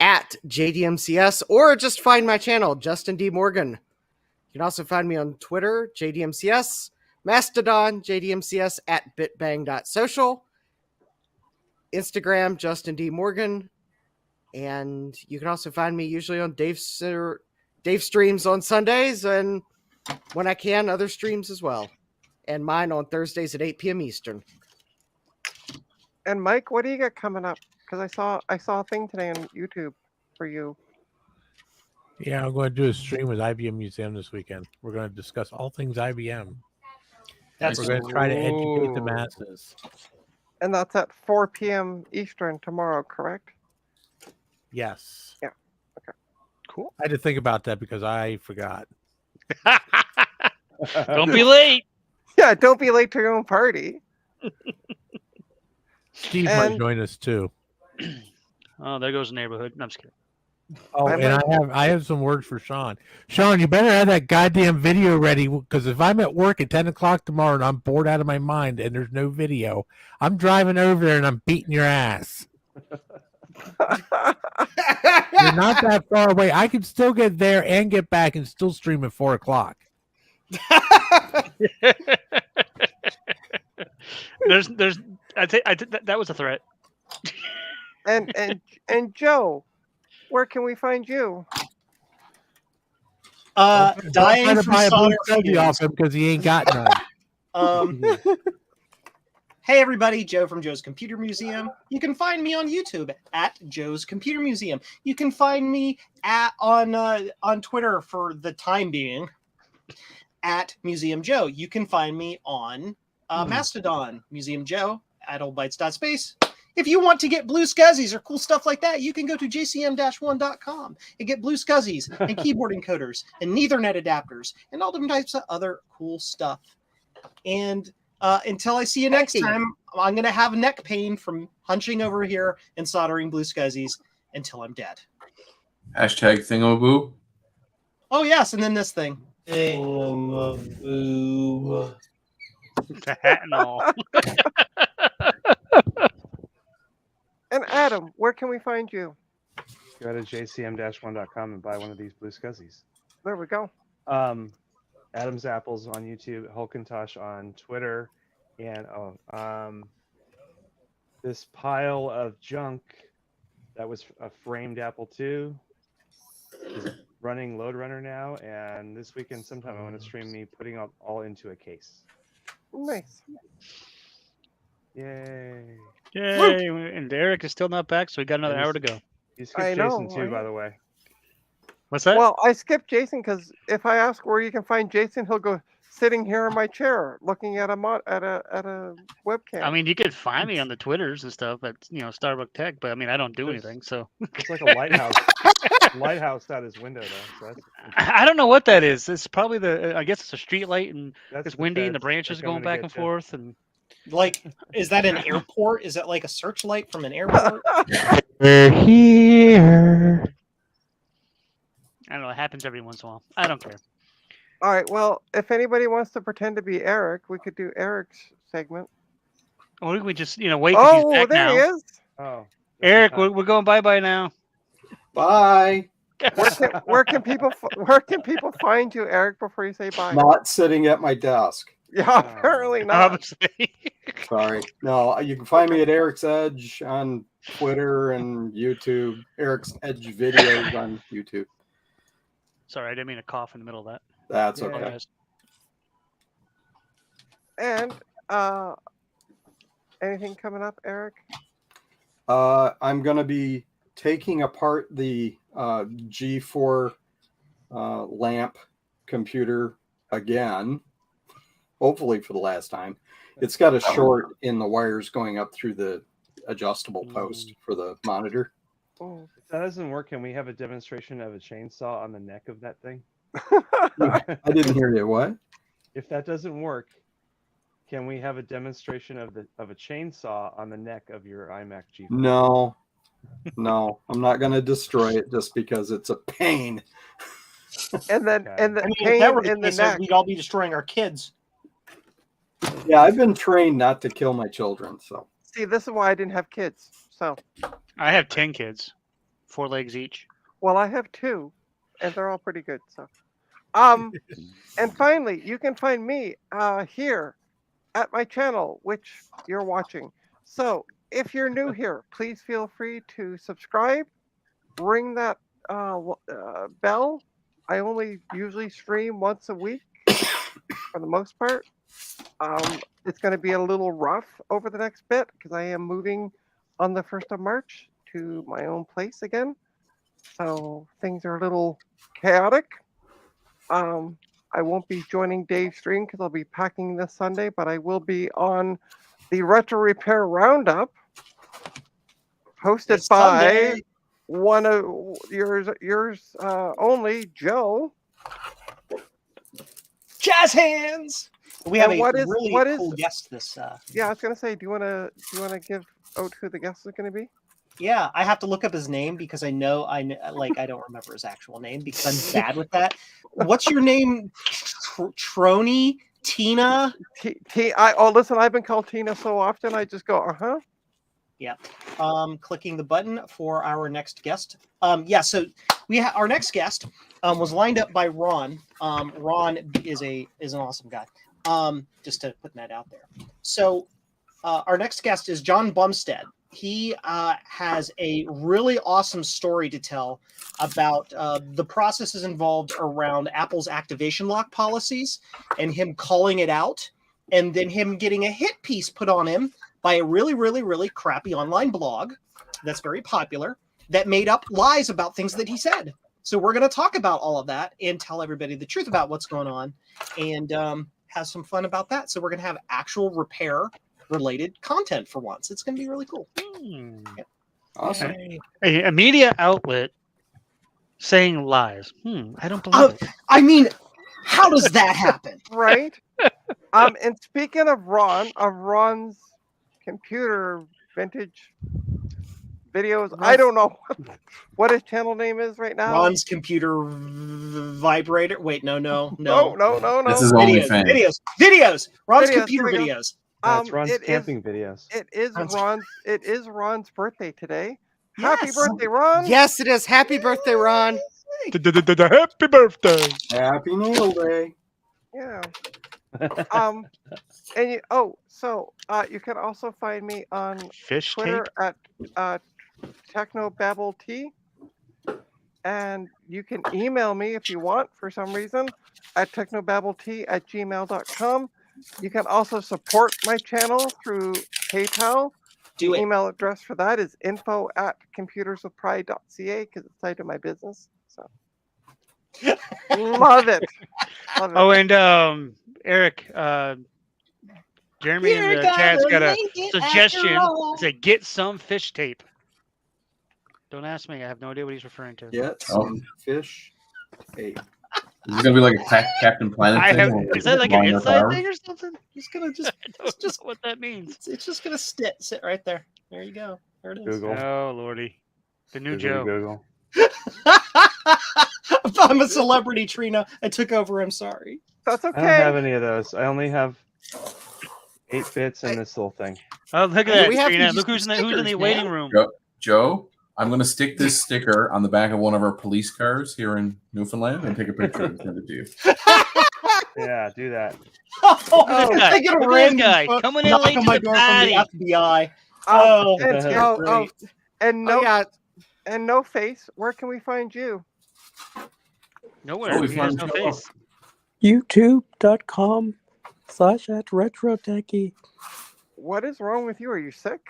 at JDMCS, or just find my channel, Justin D. Morgan. You can also find me on Twitter, JDMCS, Mastodon, JDMCS at bitbang.social, Instagram, Justin D. Morgan, and you can also find me usually on Dave streams on Sundays, and when I can, other streams as well. And mine on Thursdays at 8 p.m. Eastern. And Mike, what do you got coming up? Because I saw a thing today on YouTube for you. Yeah, I'm going to do a stream with IBM Museum this weekend. We're going to discuss all things IBM. We're going to try to educate the masses. And that's at 4 p.m. Eastern tomorrow, correct? Yes. Yeah. Okay. Cool. I had to think about that because I forgot. Don't be late. Yeah, don't be late to your own party. Steve might join us too. Oh, there goes the neighborhood. No, I'm just kidding. Oh, and I have some words for Sean. Sean, you better have that goddamn video ready, because if I'm at work at 10 o'clock tomorrow and I'm bored out of my mind and there's no video, I'm driving over there and I'm beating your ass. You're not that far away. I can still get there and get back and still stream at 4 o'clock. That was a threat. And Joe, where can we find you? Dying to from buy a blue solder Chevy off him because he ain't got none. Hey everybody, Joe from Joe's Computer Museum. You can find me on YouTube at Joe's Computer Museum. You can find me on Twitter for the time being at Museum Joe. You can find me on Mastodon, Museum Joe at oldbytes.space. If you want to get blue scuzzies or cool stuff like that, you can go to jcm-1.com and get blue scuzzies and keyboard encoders and Ethernet adapters and all different types of other cool stuff. And until I see you next time, I'm going to have neck pain from hunching over here and soldering blue scuzzies until I'm dead. Hashtag thingamaboo. Oh, yes, and then this thing. The hat and all. And Adam, where can we find you? Go to jcm-1.com and buy one of these blue scuzzies. There we go. Adam's Apples on YouTube, Hulkintosh on Twitter, and this pile of junk that was a framed Apple II is running Load Runner now, and this weekend sometime I want to stream me putting it all into a case. Nice. Yay. Yay. And Eric is still not back, so we got another hour to go. You skipped Jason too, by the way. What's that? Well, I skipped Jason because if I ask where you can find Jason, he'll go sitting here in my chair looking at a webcam. I mean, you could find me on the Twitters and stuff at Starbuck Tech, but I mean, I don't do anything, so it's like a lighthouse. Lighthouse out his window though. So I don't know what that is. It's probably I guess it's a street light, and it's the windy and the feds. branches They're going coming to back get and you. forth. And Like, is that an airport? Is that like a searchlight from an airport? We're here. I don't know. It happens every once in a while. I don't care. All right. Well, if anybody wants to pretend to be Eric, we could do Eric's segment. Or we just wait. 'Cause he's back there now. he is. Oh, Eric, we're going bye now. Bye. Where can people find you, Eric, before you say bye? Not sitting at my desk. Yeah, apparently not. Obviously. Sorry. No, you can find me at Eric's Edge on Twitter and YouTube. Eric's Edge videos on YouTube. Sorry, I didn't mean to cough in the middle of that. That's Yeah. okay. Apologize. And anything coming up, Eric? I'm going to be taking apart the G4 lamp computer again, hopefully for the last time. It's got a short in the wires going up through the adjustable post for the monitor. Oh. If that doesn't work, can we have a demonstration of a chainsaw on the neck of that thing? I didn't hear you. What? If that doesn't work, can we have a demonstration of a chainsaw on the neck of your iMac G4? No, I'm not going to destroy it just because it's a pain. And then Okay. and the I mean, if pain that were the in the case, neck. we'd all be destroying our kids. Yeah, I've been trained not to kill my children, so. See, this is why I didn't have kids. So, I have 10 kids, 4 legs each. well, I have 2, and they're all pretty good. So, and finally, you can find me here at my channel, which you're watching. So, if you're new here, please feel free to subscribe, ring that bell. I only usually stream once a week for the most part. It's going to be a little rough over the next bit because I am moving on the 1st of March to my own place again. So things are a little chaotic. I won't be joining Dave's stream because I'll be packing this Sunday, but I will be on the Retro Repair Roundup hosted This by Sunday. one of yours only, Joe. Jazz hands. We have And a what is- really what is- cool guest this. Yeah, I was gonna say, do you wanna give out who the guest is gonna be? Yeah, I have to look up his name because I don't remember his actual name because I'm bad with that. What's your name? Trony? Tina? Listen, I've been called Tina so often, I just go, Yeah. Clicking the button for our next guest. So our next guest was lined up by Ron. Ron is an awesome guy. Just to put that out there. So our next guest is John Bumstead. He has a really awesome story to tell about the processes involved around Apple's activation lock policies and him calling it out, and then him getting a hit piece put on him by a really, really, really crappy online blog that's very popular that made up lies about things that he said. So we're going to talk about all of that and tell everybody the truth about what's going on and have some fun about that. So we're going to have actual repair related content for once. It's going to be really cool. Yeah. Awesome. A media outlet saying lies. I don't believe it. I mean, how does that happen? right? And speaking of Ron's computer vintage videos, I don't know what his channel name is right now. Ron's computer vibrator. Wait, no. This is Videos. Ron's Videos, computer there we go. videos. That's Ron's it camping videos. It is Ron's birthday today. Happy Yes. birthday, Ron! Yes, it is. Happy birthday, Ron. Happy birthday. Happy Nail Day. Yeah. And you can also find me on Fish Twitter tape. at TechnoBabbleT, and you can email me if you want for some reason at technobabblet@gmail.com. You can also support my channel through PayPal. Do The it. email address for that is info@computerswithpride.ca because it's tied to my business. So love it. Love it. Oh, and Eric, Jeremy in the chat's got a suggestion. Say get some fish tape. Don't ask me. I have no idea what he's referring to. Get some fish tape. Is it gonna be like a Captain Planet I thing? have. where Is that like an line up inside hours? thing or something? It's gonna just I don't know what that means. it's just gonna sit right there. There you go. There it is. Google. Oh lordy, the new Google, Joe. Google. I'm a celebrity, Trina. I took over. I'm sorry. That's I don't have okay. any of those. I only have 8 bits in this little thing. Oh look Hey, at that, we have to Trina. use Look who's in some the stickers, waiting man. room. Joe, I'm gonna stick this sticker on the back of one of our police cars here in Newfoundland and take a picture and send it to you. Yeah, do that. Oh, this guy. I get a Look at this random guy phone coming in knock late on to my the door party. from the FBI. And, that's oh, great. and no, Yeah. and No Face. Where can we find you? Nowhere. we He has find no Joe. face. YouTube.com Slash@RetroTechie. What is wrong with you? Are you sick?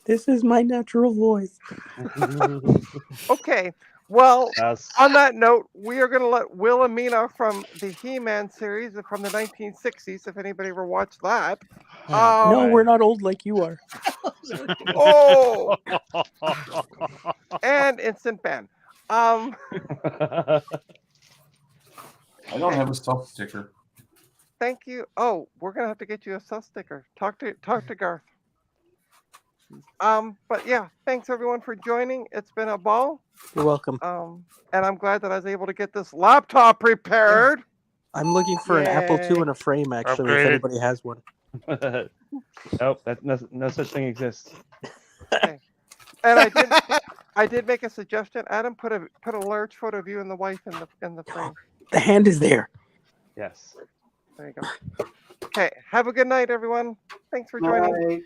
This is my natural voice. Okay. Well, Yes. on that note, we are going to let Will and Mina from the He-Man series from the 1960s, if anybody ever watched that. No, we're not old like you are. Oh, and instant ban. I don't have a self sticker. Thank you. Oh, we're gonna have to get you a sus sticker. Talk to Garth. But yeah, thanks everyone for joining. It's been a ball. You're welcome. And I'm glad that I was able to get this laptop repaired. I'm looking for an Apple II Yay. in a frame, actually, Upgraded. if anybody has one. Nope, no such thing exists. And I did make a suggestion. Adam, put a large photo of you and the wife in the frame. The hand is there. Yes. There you go. Okay, have a good night, everyone. Thanks for joining. Night.